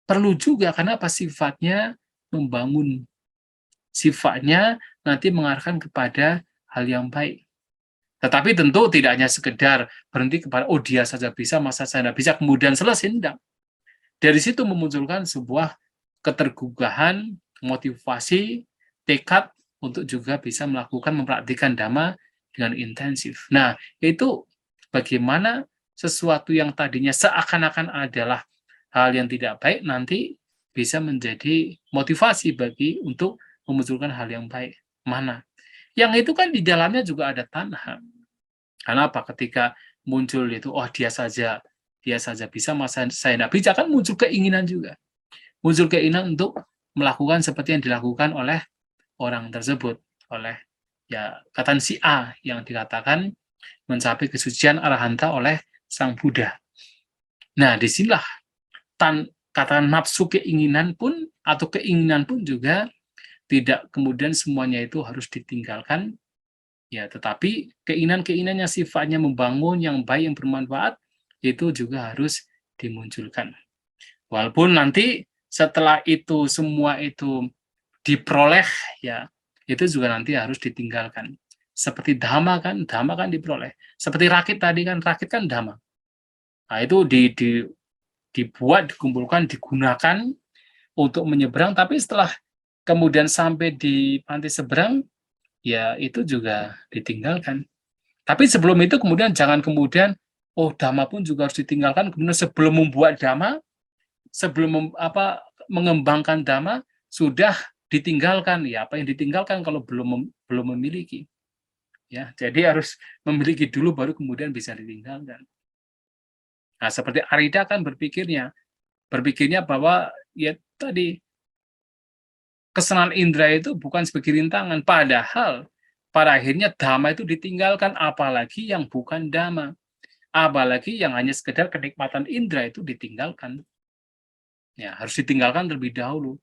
perlu juga, karena apa? Sifatnya membangun. Sifatnya nanti mengarahkan kepada hal yang baik. Tetapi tentu tidak hanya sekedar berhenti kepada, oh dia saja bisa, masa saya tidak bisa, kemudian selesai, tidak. Dari situ memunculkan sebuah ketergugahan, motivasi, tekad untuk juga bisa melakukan, mempraktikkan dhamma dengan intensif. Nah, itu bagaimana sesuatu yang tadinya seakan-akan adalah hal yang tidak baik nanti bisa menjadi motivasi bagi untuk memunculkan hal yang baik. Mana? Yang itu kan di dalamnya juga ada tanha. Karena apa? Ketika muncul itu, oh dia saja bisa, masa saya tidak bisa, kan muncul keinginan juga. Muncul keinginan untuk melakukan seperti yang dilakukan oleh orang tersebut, oleh ya katakan si A yang dikatakan mencapai kesucian arahanta oleh Sang Buddha. Nah, disinilah katakan nafsu keinginan pun atau keinginan pun juga tidak kemudian semuanya itu harus ditinggalkan, ya, tetapi keinginan-keinginan yang sifatnya membangun, yang baik, yang bermanfaat, itu juga harus dimunculkan. Walaupun nanti setelah itu semua itu diperoleh, ya, itu juga nanti harus ditinggalkan. Seperti dhamma kan diperoleh. Seperti rakit tadi kan, rakit kan dhamma. Nah, itu dibuat, dikumpulkan, digunakan untuk menyeberang, tapi setelah kemudian sampai di pantai seberang, ya itu juga ditinggalkan. Tapi sebelum itu kemudian jangan kemudian, oh dhamma pun juga harus ditinggalkan, kemudian sebelum membuat dhamma, sebelum mengembangkan dhamma, sudah ditinggalkan. Ya, apa yang ditinggalkan kalau belum memiliki? Ya, jadi harus memiliki dulu baru kemudian bisa ditinggalkan. Nah, seperti Arida kan berpikirnya bahwa ya tadi kesenangan indera itu bukan sebagai rintangan, padahal pada akhirnya dhamma itu ditinggalkan, apalagi yang bukan dhamma, apalagi yang hanya sekedar kenikmatan indera itu ditinggalkan. Ya, harus ditinggalkan terlebih dahulu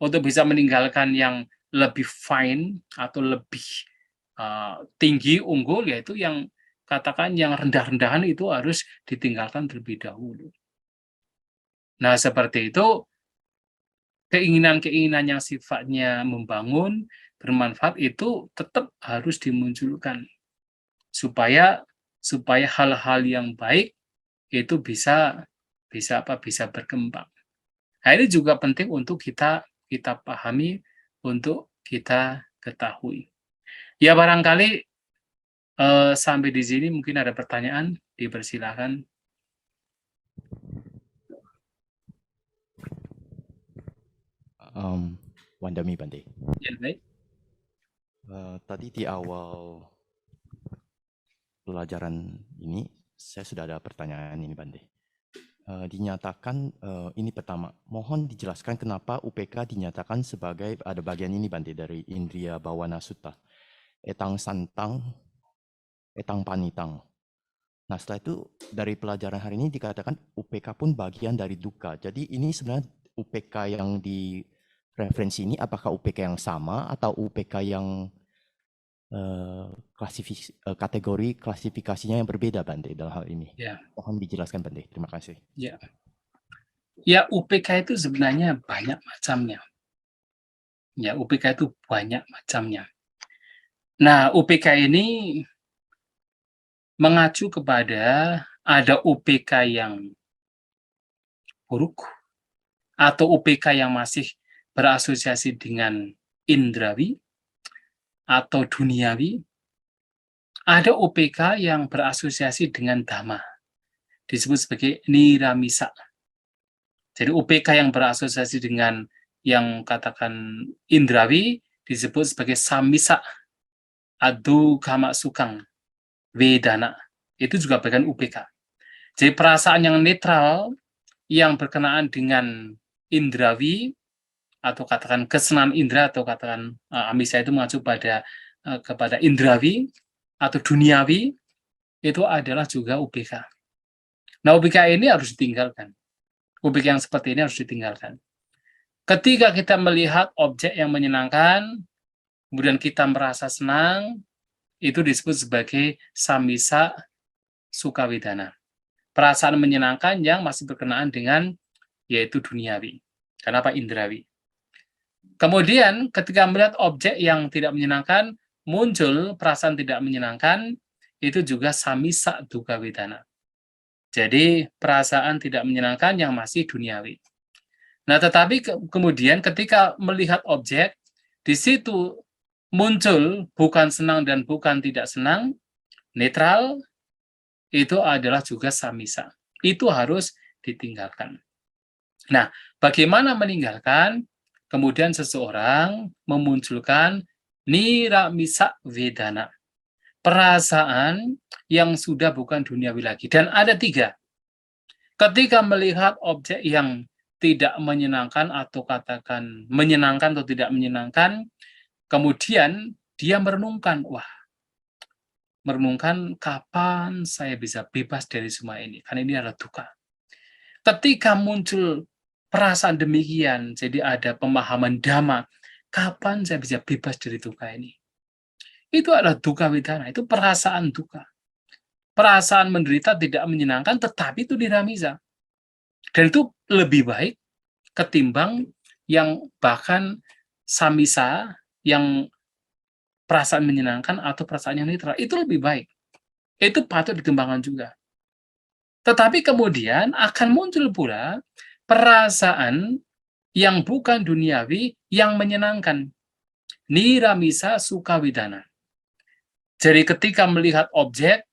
untuk bisa meninggalkan yang lebih fine atau lebih tinggi, unggul, yaitu yang katakan yang rendah-rendahan itu harus ditinggalkan terlebih dahulu. Nah, seperti itu, keinginan-keinginan yang sifatnya membangun, bermanfaat itu tetap harus dimunculkan supaya hal-hal yang baik itu bisa berkembang. Nah, ini juga penting untuk kita pahami, untuk kita ketahui. Ya, barangkali sampai di sini mungkin ada pertanyaan, dipersilakan. Wandami Bante. Ya, baik. Tadi di awal pelajaran ini saya sudah ada pertanyaan ini Bante. Dinyatakan ini pertama, mohon dijelaskan kenapa UPK dinyatakan sebagai ada bagian ini Bante dari Indriya Bawana Sutta. Etang santang, etang panitang. Nah setelah itu dari pelajaran hari ini dikatakan UPK pun bagian dari dukkha. Jadi ini sebenarnya UPK yang di referensi ini apakah UPK yang sama atau UPK yang kategori klasifikasinya yang berbeda Bante dalam hal ini? Ya. Mohon dijelaskan Bante. Terima kasih. Ya. Ya, UPK itu sebenarnya banyak macamnya. Ya, UPK itu banyak macamnya. Nah, UPK ini mengacu kepada ada UPK yang buruk atau UPK yang masih berasosiasi dengan indrawi atau duniawi. Ada UPK yang berasosiasi dengan dhamma, disebut sebagai niramisa. Jadi UPK yang berasosiasi dengan yang katakan indrawi disebut sebagai samisa, adu kama sukang, vedana. Itu juga bagian UPK. Jadi perasaan yang netral yang berkenaan dengan indrawi atau katakan kesenangan indera atau katakan amisa itu mengacu kepada indrawi atau duniawi, itu adalah juga UPK. Nah, UPK ini harus ditinggalkan. UPK yang seperti ini harus ditinggalkan. Ketika kita melihat objek yang menyenangkan, kemudian kita merasa senang, itu disebut sebagai samisa sukawidana. Perasaan menyenangkan yang masih berkenaan dengan yaitu duniawi. Kenapa indrawi? Kemudian ketika melihat objek yang tidak menyenangkan, muncul perasaan tidak menyenangkan, itu juga samisa dukkha wedana. Jadi perasaan tidak menyenangkan yang masih duniawi. Nah, tetapi kemudian ketika melihat objek, di situ muncul bukan senang dan bukan tidak senang, netral, itu adalah juga samisa. Itu harus ditinggalkan. Nah, bagaimana meninggalkan? Kemudian seseorang memunculkan niramisa vedana. perasaan yang sudah bukan duniawi lagi. Dan ada 3. Ketika melihat objek yang tidak menyenangkan atau katakan menyenangkan atau tidak menyenangkan, kemudian dia merenungkan, merenungkan kapan saya bisa bebas dari semua ini, karena ini adalah duka. Ketika muncul perasaan demikian, jadi ada pemahaman dhamma, kapan saya bisa bebas dari duka ini? Itu adalah duka wedana, itu perasaan duka. Perasaan menderita tidak menyenangkan, tetapi itu dinamisa. Dan itu lebih baik ketimbang yang bahkan samisa, yang perasaan menyenangkan atau perasaan yang netral. Itu lebih baik. Itu patut dikembangkan juga. Tetapi kemudian akan muncul pula perasaan yang bukan duniawi yang menyenangkan. Niramisa sukawidana. Jadi ketika melihat objek,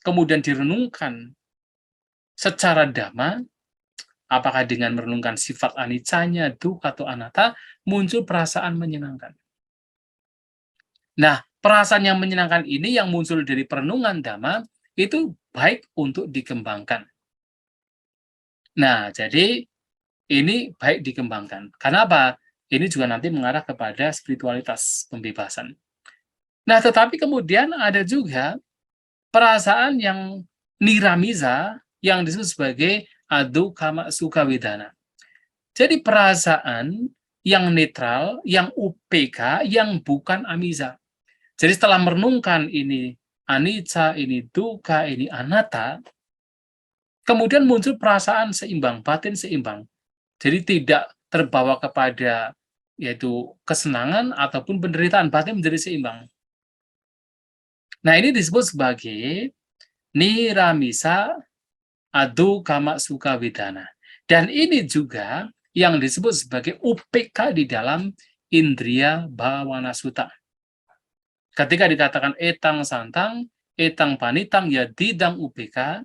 kemudian direnungkan secara dhamma, apakah dengan merenungkan sifat anicanya, dukkha atau anatta, muncul perasaan menyenangkan. Nah, perasaan yang menyenangkan ini yang muncul dari perenungan dhamma, itu baik untuk dikembangkan. Nah, jadi ini baik dikembangkan. Karena apa? Ini juga nanti mengarah kepada spiritualitas pembebasan. Nah, tetapi kemudian ada juga perasaan yang niramisa yang disebut sebagai adukama sukawidana. Jadi perasaan yang netral, yang UPK, yang bukan amisa. Jadi setelah merenungkan ini anicca, ini dukkha, ini anatta, kemudian muncul perasaan seimbang, batin seimbang. Jadi tidak terbawa kepada yaitu kesenangan ataupun penderitaan, batin menjadi seimbang. Nah, ini disebut sebagai niramisa adukama sukawidana. Dan ini juga yang disebut sebagai UPK di dalam Indriya Bhavana Sutta. Ketika dikatakan etang santang, etang panitang, ya didang UPK,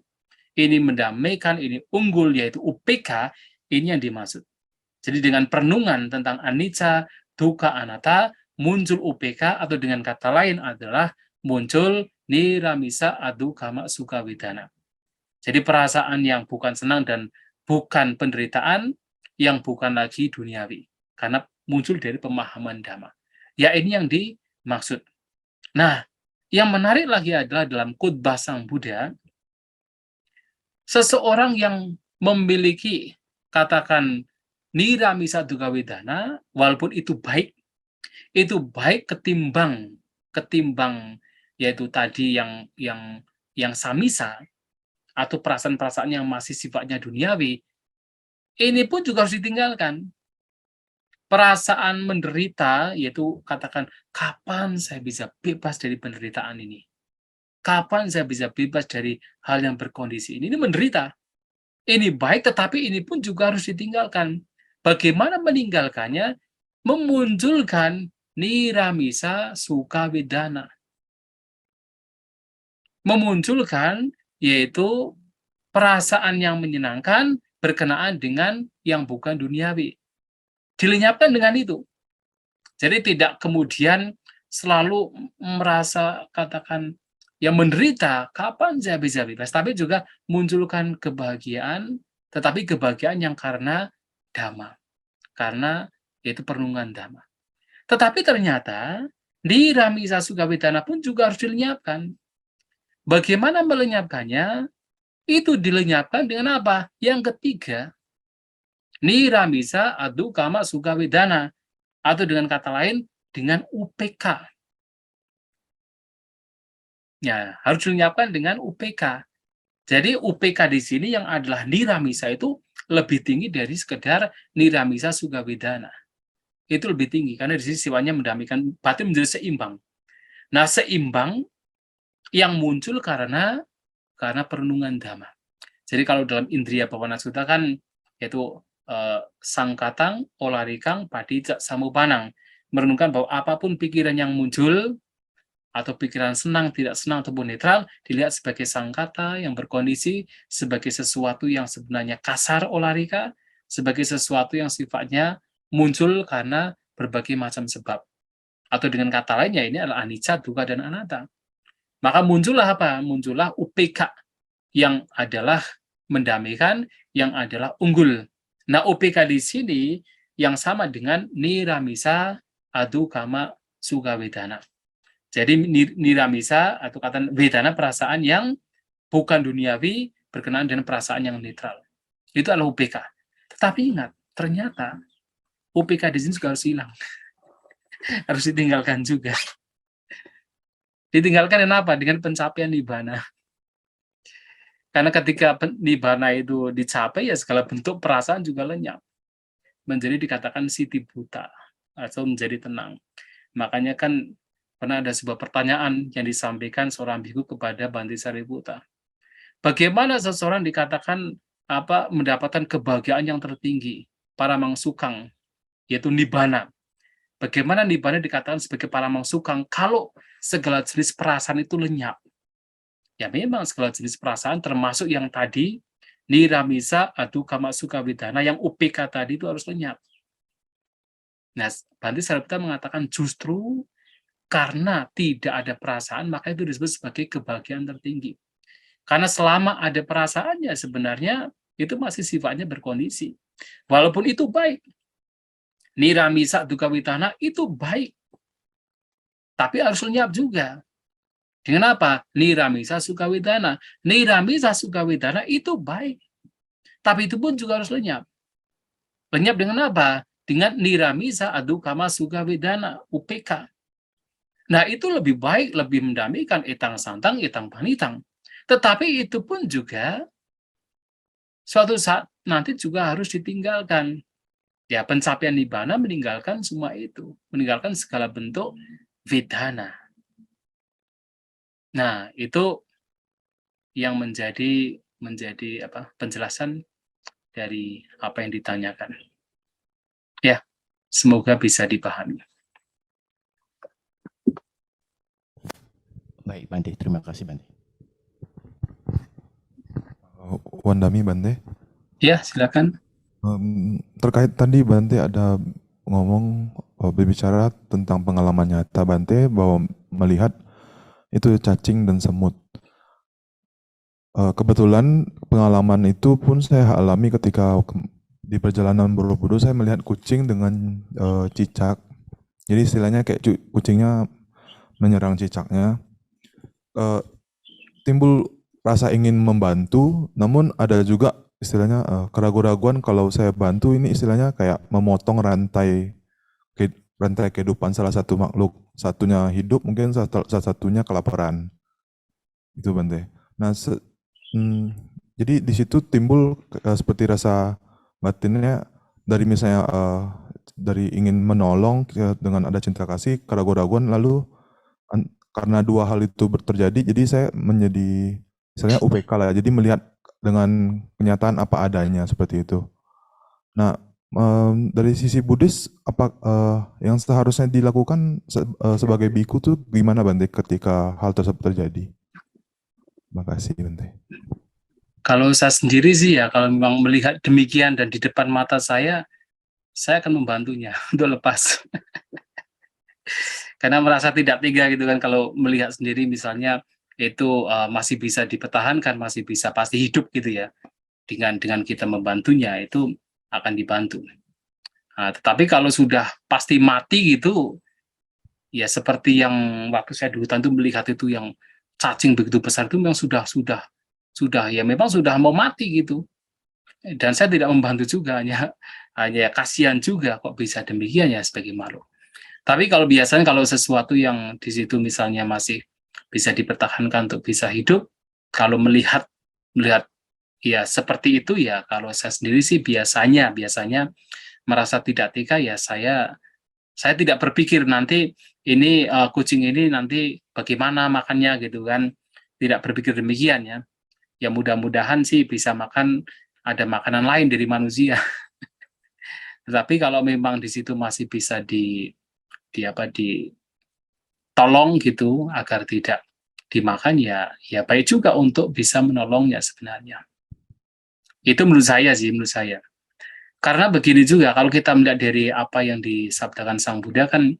ini mendamaikan, ini unggul, yaitu UPK, ini yang dimaksud. Jadi dengan perenungan tentang anicca, dukkha, anatta, muncul UPK, atau dengan kata lain adalah muncul niramisa adukama sukawidana. Jadi perasaan yang bukan senang dan bukan penderitaan, yang bukan lagi duniawi. Karena muncul dari pemahaman dhamma. Ya, ini yang dimaksud. Nah, yang menarik lagi adalah dalam khotbah Sang Buddha, seseorang yang memiliki, katakan, niramisa dukkha wedana, walaupun itu baik ketimbang yaitu tadi yang samisa, atau perasaan-perasaan yang masih sifatnya duniawi, ini pun juga harus ditinggalkan. Perasaan menderita, yaitu katakan, kapan saya bisa bebas dari penderitaan ini? Kapan saya bisa bebas dari hal yang berkondisi ini? Ini menderita. Ini baik, tetapi ini pun juga harus ditinggalkan. Bagaimana meninggalkannya? Memunculkan niramisa sukawidana. Memunculkan yaitu perasaan yang menyenangkan berkenaan dengan yang bukan duniawi. Dilenyapkan dengan itu. Jadi tidak kemudian selalu merasa, katakan, yang menderita, kapan saya bisa bebas, tapi juga munculkan kebahagiaan, tetapi kebahagiaan yang karena dhamma, karena yaitu perenungan dhamma. Tetapi ternyata niramisa sukawidana pun juga harus dilenyapkan. Bagaimana melenyapkannya? Itu dilenyapkan dengan apa? Yang ketiga, niramisa adukama sukawidana, atau dengan kata lain, dengan UPK. Ya, harus dilenyapkan dengan UPK. Jadi UPK di sini yang adalah niramisa itu lebih tinggi dari sekedar niramisa sukawidana. Itu lebih tinggi, karena di sini sifatnya mendamaikan, batin menjadi seimbang. Nah, seimbang yang muncul karena perenungan dhamma. Jadi kalau dalam Indriya Bhavana Sutta kan, yaitu sangkatang, olarikang, padicca samupanang. Merenungkan bahwa apapun pikiran yang muncul, atau pikiran senang, tidak senang, ataupun netral, dilihat sebagai sangkata yang berkondisi, sebagai sesuatu yang sebenarnya kasar olarika, sebagai sesuatu yang sifatnya muncul karena berbagai macam sebab. Atau dengan kata lainnya, ini adalah anicca, dukkha, dan anatta. Maka muncullah apa? Muncullah UPK yang adalah mendamaikan, yang adalah unggul. Nah, UPK di sini yang sama dengan niramisa adu kama suka wedana. Jadi niramisa atau kata wedana perasaan yang bukan duniawi berkenaan dengan perasaan yang netral. Itu adalah UPK. Tetapi ingat, ternyata UPK di sini juga harus hilang. Harus ditinggalkan juga. Ditinggalkan kenapa? Dengan pencapaian nibbana. Karena ketika nibbana itu dicapai, ya segala bentuk perasaan juga lenyap. Menjadi dikatakan siti buta, atau menjadi tenang. Makanya kan pernah ada sebuah pertanyaan yang disampaikan seorang biku kepada Bhante Sariputta. Bagaimana seseorang dikatakan mendapatkan kebahagiaan yang tertinggi, paramangsukang, yaitu nibbana. Bagaimana nibbana dikatakan sebagai paramangsukang kalau segala jenis perasaan itu lenyap? Ya memang segala jenis perasaan termasuk yang tadi niramisa adu kama suka wedana, yang UPK tadi itu harus lenyap. Nah, Bhante Sariputta mengatakan justru karena tidak ada perasaan, maka itu disebut sebagai kebahagiaan tertinggi. Karena selama ada perasaannya, sebenarnya itu masih sifatnya berkondisi. Walaupun itu baik. Niramisa duka witana itu baik. Tapi harus lenyap juga. Dengan apa? Niramisa suka wedana. Niramisa suka wedana itu baik. Tapi itu pun juga harus lenyap. Lenyap dengan apa? Dengan niramisa adu kama suka wedana, UPK. Nah, itu lebih baik, lebih mendamaikan etang santang, etang panitang. Tetapi itu pun juga suatu saat nanti juga harus ditinggalkan. Ya, pencapaian nibbana meninggalkan semua itu, meninggalkan segala bentuk vedana. Nah, itu yang menjadi penjelasan dari apa yang ditanyakan. Ya, semoga bisa dipahami. Baik, Bante. Terima kasih, Bante. Wandami, Bante. Ya, silakan. Terkait tadi Bante ada ngomong berbicara tentang pengalaman nyata Bante bahwa melihat itu cacing dan semut. Kebetulan pengalaman itu pun saya alami ketika di perjalanan Borobudur. Saya melihat kucing dengan cicak. Jadi istilahnya kayak kucingnya menyerang cicaknya. Timbul rasa ingin membantu, namun ada juga istilahnya keraguan-raguan kalau saya bantu ini istilahnya kayak memotong rantai kehidupan salah satu makhluk. Satunya hidup, mungkin salah satunya kelaparan. Itu Bante. Nah, jadi di situ timbul seperti rasa batinnya dari misalnya dari ingin menolong dengan ada cinta kasih, keraguan-raguan, lalu karena dua hal itu terjadi, jadi saya menjadi misalnya UPK lah, jadi melihat dengan kenyataan apa adanya seperti itu. Nah, dari sisi Buddhis, apa yang seharusnya dilakukan sebagai biku tuh gimana Bante ketika hal tersebut terjadi? Terima kasih Bante. Kalau saya sendiri sih ya, kalau memang melihat demikian dan di depan mata saya akan membantunya untuk lepas. Karena merasa tidak tega gitu kan kalau melihat sendiri misalnya itu masih bisa dipertahankan, masih bisa pasti hidup gitu ya. Dengan kita membantunya itu akan dibantu. Nah, tetapi kalau sudah pasti mati gitu, ya seperti yang waktu saya di hutan itu melihat itu yang cacing begitu besar itu memang sudah ya memang sudah mau mati gitu. Dan saya tidak membantu juga, hanya kasihan juga kok bisa demikian ya sebagai makhluk. Tapi kalau biasanya kalau sesuatu yang di situ misalnya masih bisa dipertahankan untuk bisa hidup, kalau melihat ya seperti itu ya, kalau saya sendiri sih biasanya merasa tidak tega ya saya tidak berpikir nanti ini kucing ini nanti bagaimana makannya gitu kan, tidak berpikir demikian ya. Ya mudah-mudahan sih bisa makan ada makanan lain dari manusia. Tetapi kalau memang di situ masih bisa ditolong gitu agar tidak dimakan ya baik juga untuk bisa menolongnya sebenarnya. Itu menurut saya. Karena begini juga kalau kita melihat dari apa yang disabdakan Sang Buddha kan,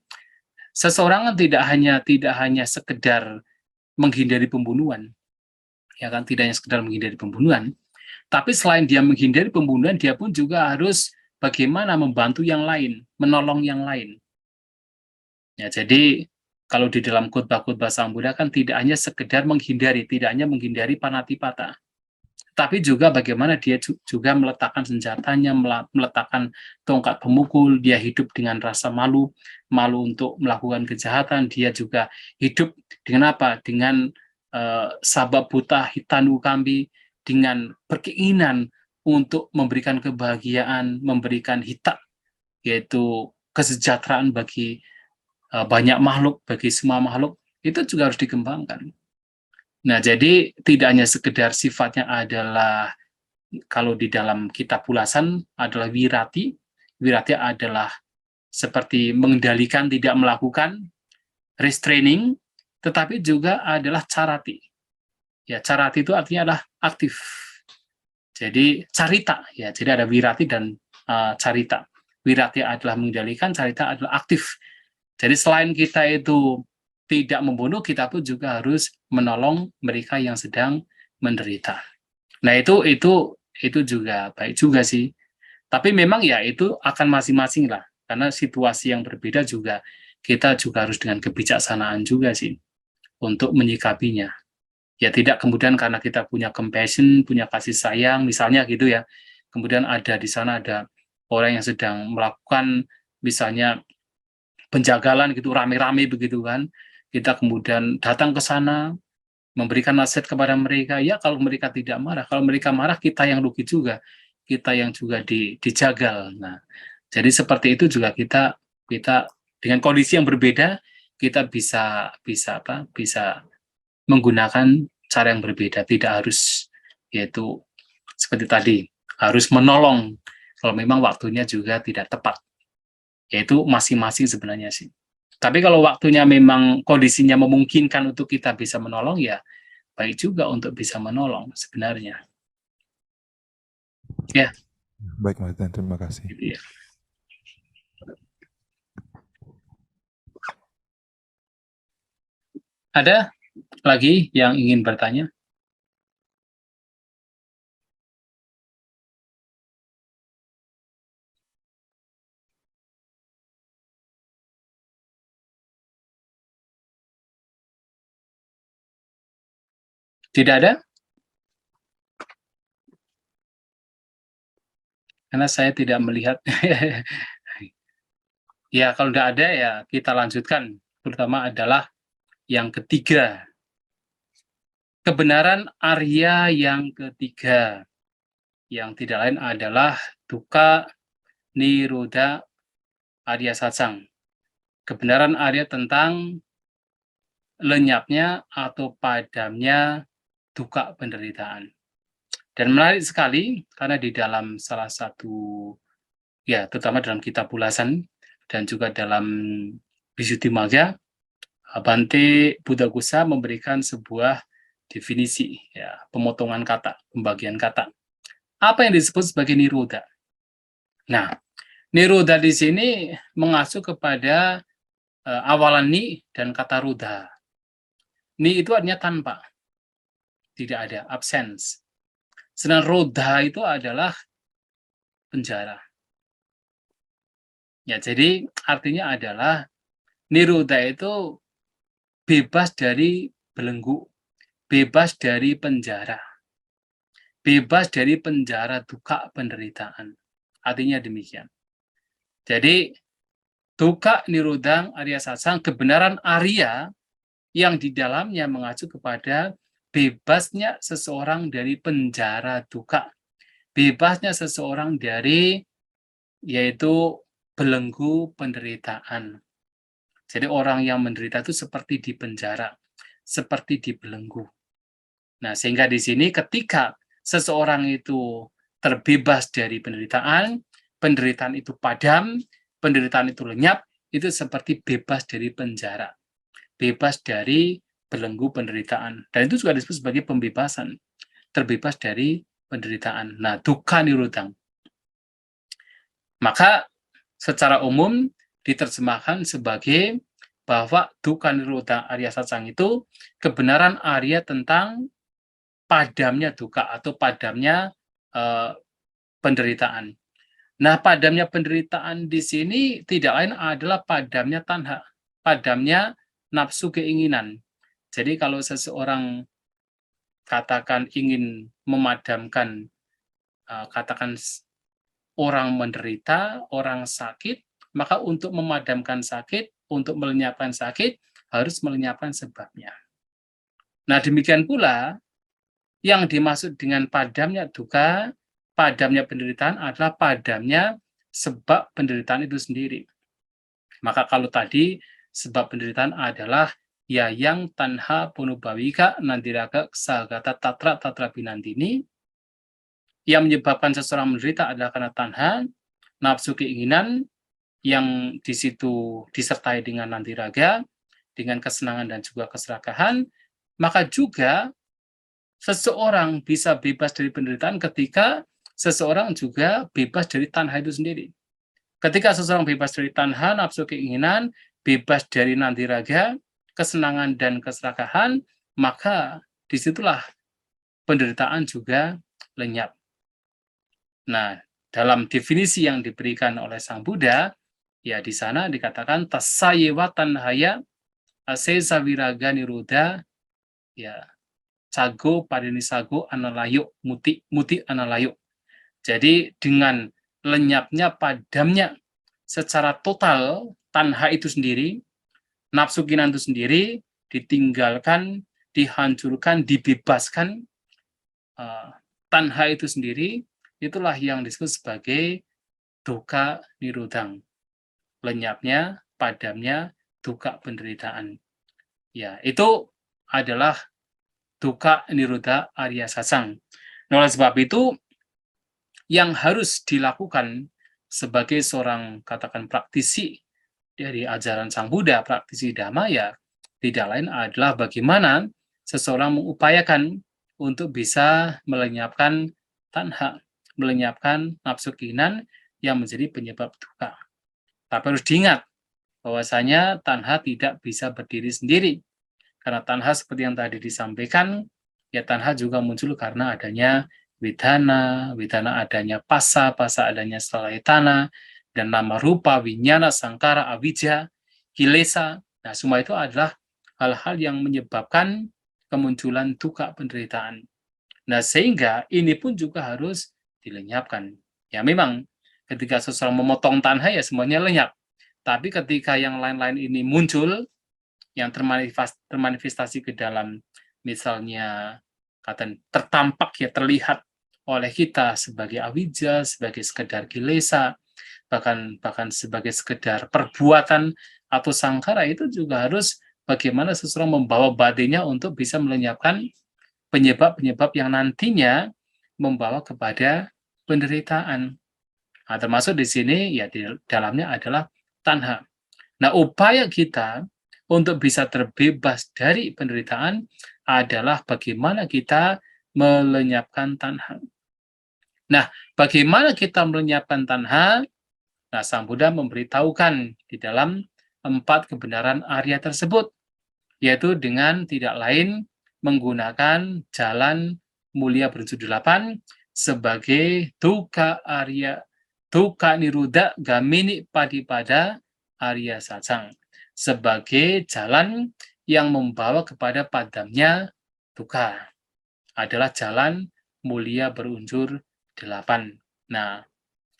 seseorang kan tidak hanya sekedar menghindari pembunuhan. Ya kan, tidak hanya sekedar menghindari pembunuhan, tapi selain dia menghindari pembunuhan, dia pun juga harus bagaimana membantu yang lain, menolong yang lain. Ya, jadi kalau di dalam khotbah-khotbah Sang Buddha kan tidak hanya sekedar menghindari, tidak hanya menghindari panatipata, tapi juga bagaimana dia juga meletakkan senjatanya, meletakkan tongkat pemukul, dia hidup dengan rasa malu, malu untuk melakukan kejahatan, dia juga hidup dengan apa? Dengan sabab buta hitanu kambi, dengan berkeinginan untuk memberikan kebahagiaan, memberikan hita, yaitu kesejahteraan bagi banyak makhluk, bagi semua makhluk, itu juga harus dikembangkan. Nah, jadi tidak hanya sekedar sifatnya adalah, kalau di dalam kitab ulasan adalah wirati, wirati adalah seperti mengendalikan, tidak melakukan, restraining, tetapi juga adalah carati. Ya, carati itu artinya adalah aktif. Jadi carita, ya, jadi ada wirati dan carita. Wirati adalah mengendalikan, carita adalah aktif. Jadi selain kita itu tidak membunuh, kita pun juga harus menolong mereka yang sedang menderita. Nah, itu juga baik juga sih. Tapi memang ya itu akan masing-masing lah, karena situasi yang berbeda juga kita juga harus dengan kebijaksanaan juga sih untuk menyikapinya. Ya tidak kemudian karena kita punya compassion, punya kasih sayang misalnya gitu ya, kemudian ada di sana ada orang yang sedang melakukan misalnya penjagalan gitu rame-rame begitu kan, kita kemudian datang ke sana memberikan nasihat kepada mereka. Ya kalau mereka tidak marah, kalau mereka marah kita yang rugi juga, kita yang juga dijagal. Nah, jadi seperti itu juga kita dengan kondisi yang berbeda kita bisa menggunakan cara yang berbeda, tidak harus yaitu seperti tadi harus menolong kalau memang waktunya juga tidak tepat, yaitu masing-masing sebenarnya sih. Tapi kalau waktunya memang kondisinya memungkinkan untuk kita bisa menolong, ya baik juga untuk bisa menolong sebenarnya. Ya. Baik, Mas Dan, terima kasih. Gitu ya. Ada lagi yang ingin bertanya? Tidak ada? Karena saya tidak melihat. Ya, kalau tidak ada ya kita lanjutkan. Terutama adalah yang ketiga. Kebenaran Arya yang ketiga. Yang tidak lain adalah dukkha nirodha Arya Satsang. Kebenaran Arya tentang lenyapnya atau padamnya dukkha penderitaan. Dan menarik sekali karena di dalam salah satu, ya terutama dalam kitab ulasan dan juga dalam Visuddhimagga, Bhante Buddhaghose memberikan sebuah definisi, ya, pemotongan kata, pembagian kata. Apa yang disebut sebagai nirodha? Nah, nirodha di sini mengacu kepada awalan ni dan kata rudha. Ni itu artinya tanpa, tidak ada, absence. Sedangkan rodha itu adalah penjara. Ya, jadi artinya adalah nirodha itu bebas dari belenggu, bebas dari penjara, bebas dari penjara dukkha penderitaan. Artinya demikian. Jadi dukkha nirodha Arya Satsang, kebenaran Arya yang di dalamnya mengacu kepada bebasnya seseorang dari penjara dukkha, bebasnya seseorang dari yaitu belenggu penderitaan. Jadi orang yang menderita itu seperti di penjara, seperti dibelenggu. Nah, sehingga di sini ketika seseorang itu terbebas dari penderitaan, penderitaan itu padam, penderitaan itu lenyap, itu seperti bebas dari penjara, bebas dari belenggu penderitaan. Dan itu juga disebut sebagai pembebasan, terbebas dari penderitaan. Nah, dukkha nirodha. Maka secara umum diterjemahkan sebagai bahwa dukkha nirodha arya satsang itu kebenaran Arya tentang padamnya dukkha atau padamnya penderitaan. Nah, padamnya penderitaan di sini tidak lain adalah padamnya tanha, padamnya nafsu keinginan. Jadi kalau seseorang katakan ingin memadamkan, katakan orang menderita, orang sakit, maka untuk memadamkan sakit, untuk melenyapkan sakit, harus melenyapkan sebabnya. Nah, demikian pula yang dimaksud dengan padamnya dukkha, padamnya penderitaan adalah padamnya sebab penderitaan itu sendiri. Maka kalau tadi sebab penderitaan adalah ya yang tanha punubawika nandiraga sagata tatra tatra binandini, yang menyebabkan seseorang menderita adalah karena tanha, nafsu keinginan yang di situ disertai dengan nandiraga, dengan kesenangan dan juga keserakahan. Maka juga seseorang bisa bebas dari penderitaan ketika seseorang juga bebas dari tanha itu sendiri. Ketika seseorang bebas dari tanha, nafsu keinginan, bebas dari nandiraga, kesenangan dan keserakahan, maka disitulah penderitaan juga lenyap. Nah, dalam definisi yang diberikan oleh Sang Buddha, ya di sana dikatakan tasayewa tanhaya asesa viraga nirodha, ya cago parinisago analayo muti analayo. Jadi dengan lenyapnya, padamnya secara total tanha itu sendiri, nafsu keinginan itu sendiri, ditinggalkan, dihancurkan, dibebaskan, tanha itu sendiri, itulah yang disebut sebagai dukkha nirodhang. Lenyapnya, padamnya dukkha penderitaan. Ya, itu adalah dukkha nirodha arya satsang. Nah, oleh sebab itu yang harus dilakukan sebagai seorang katakan praktisi dari ajaran Sang Buddha, praktisi Dhamma, ya tidak lain adalah bagaimana seseorang mengupayakan untuk bisa melenyapkan tanha, melenyapkan nafsu keinginan yang menjadi penyebab dukkha. Tapi harus diingat bahwasanya tanha tidak bisa berdiri sendiri. Karena tanha seperti yang tadi disampaikan, ya tanha juga muncul karena adanya widhana, widhana adanya pasa, pasa adanya salayatana, dan nama rupa, winyana, sangkara, avijja, kilesa. Nah, semua itu adalah hal-hal yang menyebabkan kemunculan dukkha penderitaan. Nah, sehingga ini pun juga harus dilenyapkan. Ya memang ketika seseorang memotong tanha, ya semuanya lenyap. Tapi ketika yang lain-lain ini muncul, yang termanifestasi ke dalam, misalnya kata tertampak, ya terlihat oleh kita sebagai avijja, sebagai sekedar kilesa, bahkan sebagai sekedar perbuatan atau sangkara, itu juga harus bagaimana seseorang membawa badinya untuk bisa melenyapkan penyebab-penyebab yang nantinya membawa kepada penderitaan. Nah, termasuk di sini ya di dalamnya adalah tanha. Nah, upaya kita untuk bisa terbebas dari penderitaan adalah bagaimana kita melenyapkan tanha. Nah, bagaimana kita melenyapkan tanha? Nah, Sang Buddha memberitahukan di dalam 4 kebenaran Arya tersebut, yaitu dengan tidak lain menggunakan jalan mulia berunsur 8 sebagai dukkha arya, dukkha nirodha gamini padipada arya satsang, sebagai jalan yang membawa kepada padamnya dukkha, adalah jalan mulia berunsur 8. Nah,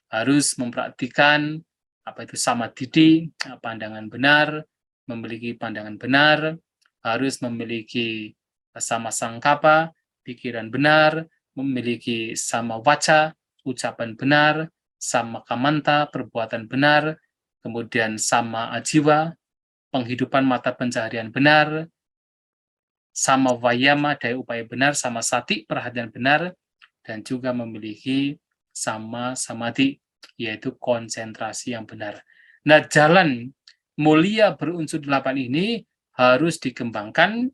harus mempraktikkan apa itu samadhi, pandangan benar, memiliki pandangan benar, harus memiliki sama sangkapa, pikiran benar, memiliki sama waca, ucapan benar, sama kamanta, perbuatan benar, kemudian sama ajiwa, penghidupan mata pencaharian benar, sama vayama, daya upaya benar, sama sati, perhatian benar, dan juga memiliki sama samadhi, yaitu konsentrasi yang benar. Nah, jalan mulia berunsur 8 ini harus dikembangkan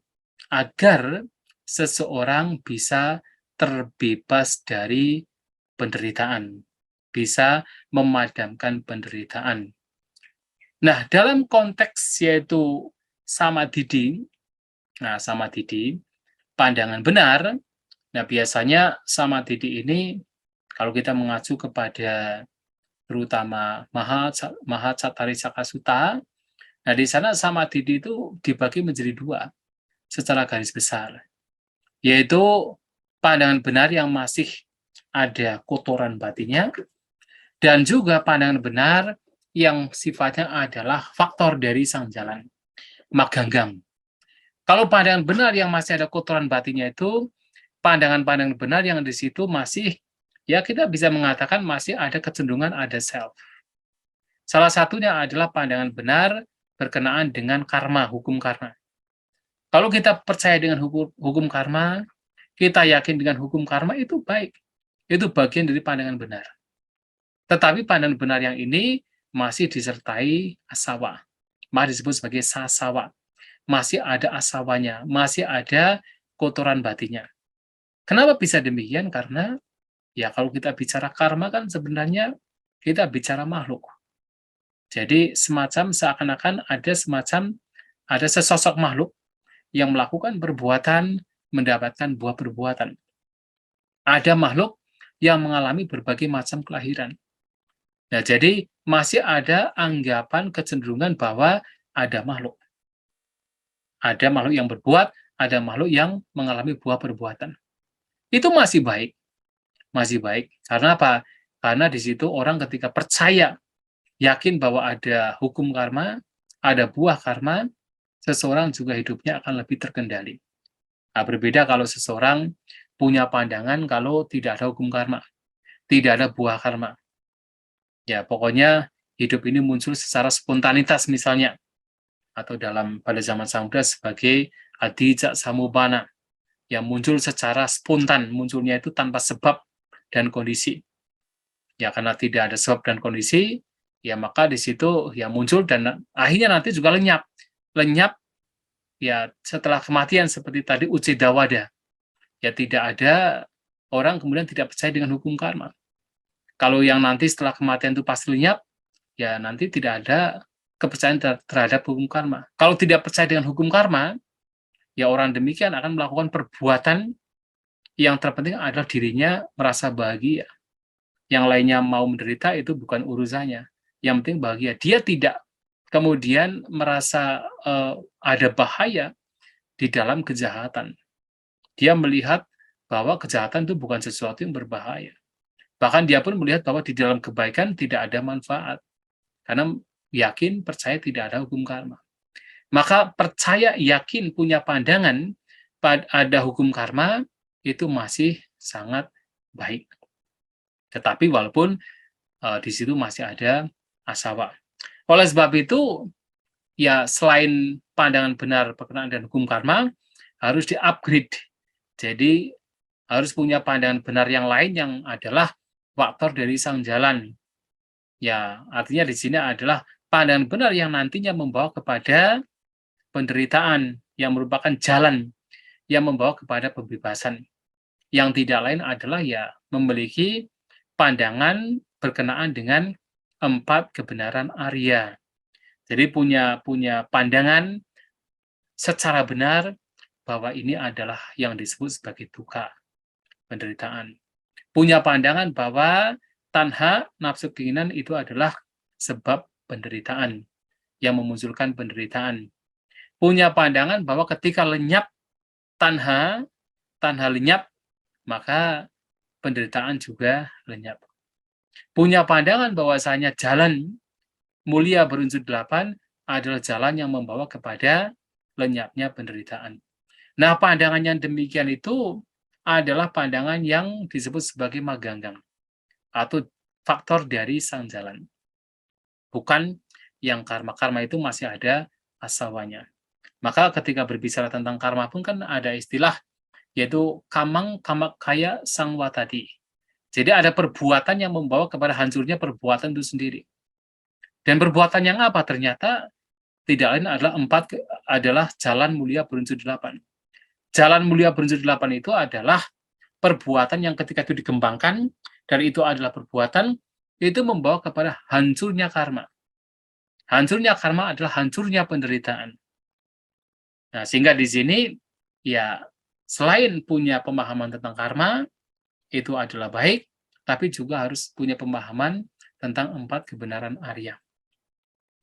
agar seseorang bisa terbebas dari penderitaan, bisa memadamkan penderitaan. Nah, dalam konteks yaitu samadidi. Nah, samadidi, pandangan benar. Nah, biasanya samadidi ini kalau kita mengacu kepada terutama Mahacattharithaka Sutta, nah di sana samadidi itu dibagi menjadi dua secara garis besar, yaitu pandangan benar yang masih ada kotoran batinnya, dan juga pandangan benar yang sifatnya adalah faktor dari sang jalan, maganggang. Kalau pandangan benar yang masih ada kotoran batinnya itu, pandangan-pandangan benar yang di situ masih, ya kita bisa mengatakan masih ada kecenderungan ada self. Salah satunya adalah pandangan benar berkenaan dengan karma, hukum karma. Kalau kita percaya dengan hukum karma, kita yakin dengan hukum karma, itu baik. Itu bagian dari pandangan benar. Tetapi pandangan benar yang ini masih disertai asawa. Masih disebut sebagai sasawa. Masih ada asawanya, masih ada kotoran batinnya. Kenapa bisa demikian? Karena ya kalau kita bicara karma kan sebenarnya kita bicara makhluk. Jadi semacam seakan-akan ada sesosok makhluk yang melakukan perbuatan, mendapatkan buah perbuatan. Ada makhluk yang mengalami berbagai macam kelahiran. Nah, jadi masih ada anggapan kecenderungan bahwa ada makhluk. Ada makhluk yang berbuat, ada makhluk yang mengalami buah perbuatan. Itu masih baik. Masih baik. Karena apa? Karena di situ orang ketika percaya, yakin bahwa ada hukum karma, ada buah karma, seseorang juga hidupnya akan lebih terkendali. Nah, berbeda kalau seseorang punya pandangan kalau tidak ada hukum karma, tidak ada buah karma. Ya, pokoknya hidup ini muncul secara spontanitas misalnya, atau pada zaman Sang Buddha sebagai adijak samubana, yang muncul secara spontan, munculnya itu tanpa sebab dan kondisi. Ya, karena tidak ada sebab dan kondisi, ya maka di situ ya muncul dan akhirnya nanti juga lenyap. Lenyap ya setelah kematian seperti tadi Ucidawada. Ya tidak ada orang kemudian tidak percaya dengan hukum karma. Kalau yang nanti setelah kematian itu pasti lenyap, ya nanti tidak ada kepercayaan terhadap hukum karma. Kalau tidak percaya dengan hukum karma, ya orang demikian akan melakukan perbuatan yang terpenting adalah dirinya merasa bahagia. Yang lainnya mau menderita itu bukan urusannya. Yang penting bahagia. Dia tidak kemudian merasa ada bahaya di dalam kejahatan. Dia melihat bahwa kejahatan itu bukan sesuatu yang berbahaya. Bahkan dia pun melihat bahwa di dalam kebaikan tidak ada manfaat. Karena yakin, percaya tidak ada hukum karma. Maka percaya, yakin, punya pandangan ada hukum karma, itu masih sangat baik. Tetapi walaupun di situ masih ada asawa. Oleh sebab itu, ya selain pandangan benar berkenaan dengan hukum karma, harus di-upgrade. Jadi harus punya pandangan benar yang lain yang adalah faktor dari sang jalan. Ya, artinya di sini adalah pandangan benar yang nantinya membawa kepada penderitaan, yang merupakan jalan yang membawa kepada pembebasan. Yang tidak lain adalah ya memiliki pandangan berkenaan dengan 4 kebenaran Arya. Jadi punya pandangan secara benar bahwa ini adalah yang disebut sebagai dukkha, penderitaan. Punya pandangan bahwa tanha, nafsu keinginan itu adalah sebab penderitaan, yang memunculkan penderitaan. Punya pandangan bahwa ketika lenyap tanha lenyap, maka penderitaan juga lenyap. Punya pandangan bahwasanya jalan mulia berunsur 8 adalah jalan yang membawa kepada lenyapnya penderitaan. Nah, pandangan yang demikian itu adalah pandangan yang disebut sebagai maganggang atau faktor dari sang jalan. Bukan yang karma-karma itu masih ada asawanya. Maka ketika berbicara tentang karma pun kan ada istilah yaitu kamang kamakaya sangwatadi. Jadi ada perbuatan yang membawa kepada hancurnya perbuatan itu sendiri. Dan perbuatan yang apa? Ternyata tidak lain adalah jalan mulia berunsur 8. Jalan mulia berunsur 8 itu adalah perbuatan yang ketika itu dikembangkan, dan itu adalah perbuatan, itu membawa kepada hancurnya karma. Hancurnya karma adalah hancurnya penderitaan. Nah, sehingga di sini ya selain punya pemahaman tentang karma itu adalah baik, tapi juga harus punya pemahaman tentang 4 kebenaran Arya.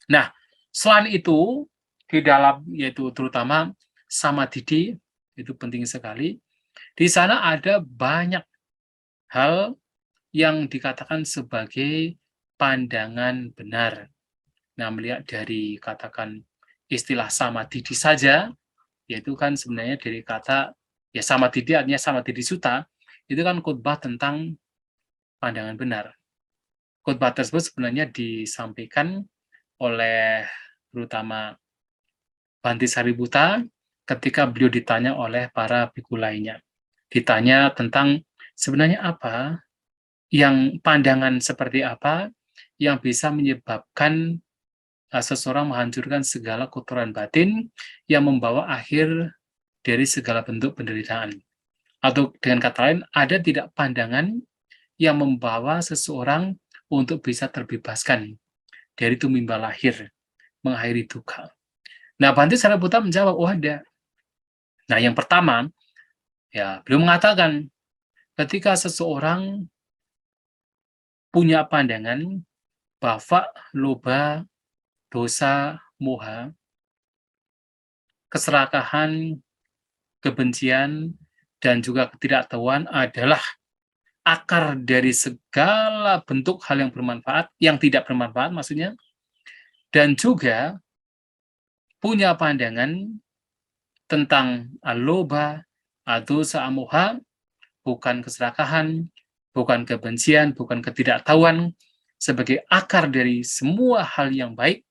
Nah, selain itu di dalam yaitu terutama samadhi itu penting sekali. Di sana ada banyak hal yang dikatakan sebagai pandangan benar. Nah, melihat dari katakan istilah samadhi saja, yaitu kan sebenarnya dari kata ya samadhi artinya samadhi sutta, itu kan khotbah tentang pandangan benar. Khotbah tersebut sebenarnya disampaikan oleh terutama Bhante Sariputta ketika beliau ditanya oleh para biku lainnya. Ditanya tentang sebenarnya apa yang pandangan seperti apa yang bisa menyebabkan seseorang menghancurkan segala kotoran batin yang membawa akhir dari segala bentuk penderitaan. Atau dengan kata lain, ada tidak pandangan yang membawa seseorang untuk bisa terbebaskan dari tumimba lahir, mengakhiri duka. Nah, Bhante Sariputta menjawab, oh ada. Nah, yang pertama, ya beliau mengatakan, ketika seseorang punya pandangan bahwa loba, dosa, moha, keserakahan, kebencian, dan juga ketidaktahuan adalah akar dari segala bentuk hal yang bermanfaat, yang tidak bermanfaat maksudnya, dan juga punya pandangan tentang aloba, dosa, amoha, bukan keserakahan, bukan kebencian, bukan ketidaktahuan, sebagai akar dari semua hal yang baik,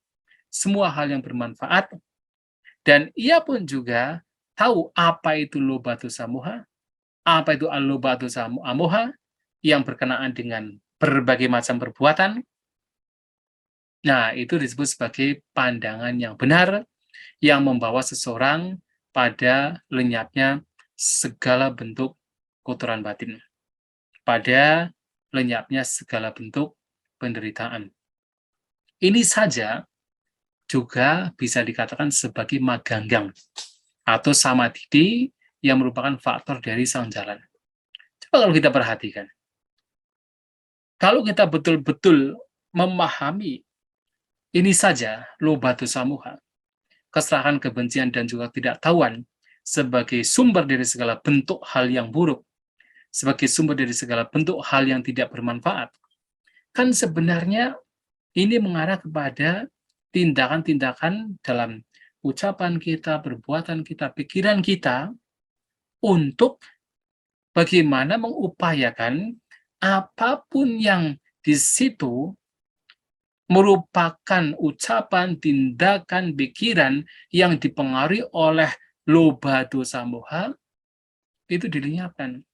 semua hal yang bermanfaat, dan ia pun juga tahu apa itu loba dosa moha, apa itu aloba dosa amoha, yang berkenaan dengan berbagai macam perbuatan. Nah, itu disebut sebagai pandangan yang benar, yang membawa seseorang pada lenyapnya segala bentuk kotoran batin, pada lenyapnya segala bentuk penderitaan. Ini saja juga bisa dikatakan sebagai maganggang atau samadhi yang merupakan faktor dari sang jalan. Coba kalau kita perhatikan, kalau kita betul-betul memahami ini saja, loba dosa moha, keserakahan, kebencian, dan juga ketidaktahuan sebagai sumber dari segala bentuk hal yang buruk, sebagai sumber dari segala bentuk hal yang tidak bermanfaat, kan sebenarnya ini mengarah kepada tindakan-tindakan dalam ucapan kita, perbuatan kita, pikiran kita, untuk bagaimana mengupayakan apapun yang di situ merupakan ucapan, tindakan, pikiran yang dipengaruhi oleh loba dosa moha, itu dilenyapkan.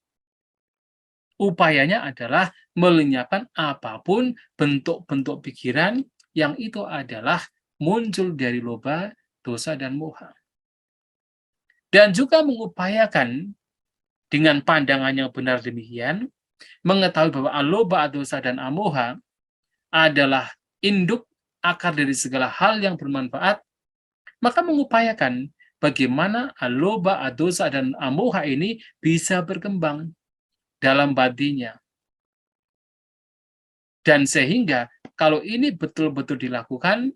Upayanya adalah melenyapkan apapun bentuk-bentuk pikiran yang itu adalah muncul dari loba, dosa, dan moha. Dan juga mengupayakan dengan pandangan yang benar demikian, mengetahui bahwa aloba, dosa, dan amoha adalah induk akar dari segala hal yang bermanfaat, maka mengupayakan bagaimana aloba, dosa, dan amoha ini bisa berkembang dalam batinnya. Dan sehingga kalau ini betul-betul dilakukan,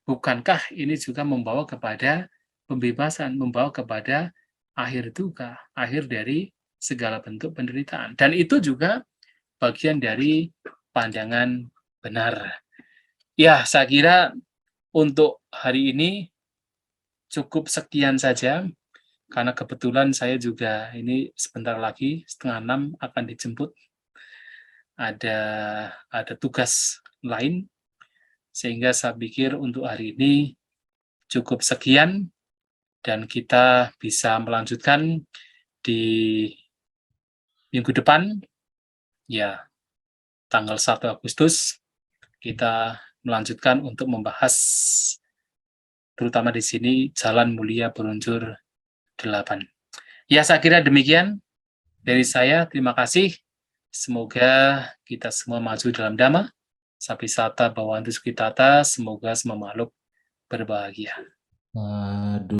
bukankah ini juga membawa kepada pembebasan, membawa kepada akhir duka, akhir dari segala bentuk penderitaan. Dan itu juga bagian dari pandangan benar. Ya, saya kira untuk hari ini cukup sekian saja, karena kebetulan saya juga ini sebentar lagi 5:30 akan dijemput. Ada tugas lain, sehingga saya pikir untuk hari ini cukup sekian, dan kita bisa melanjutkan di minggu depan, ya tanggal 1 Agustus, kita melanjutkan untuk membahas terutama di sini Jalan Mulia Berunsur 8. Ya, saya kira demikian dari saya. Terima kasih. Semoga kita semua maju dalam Dhamma. Sapisata Bhavantu Sukhitata. Semoga semua makhluk berbahagia. Aduh.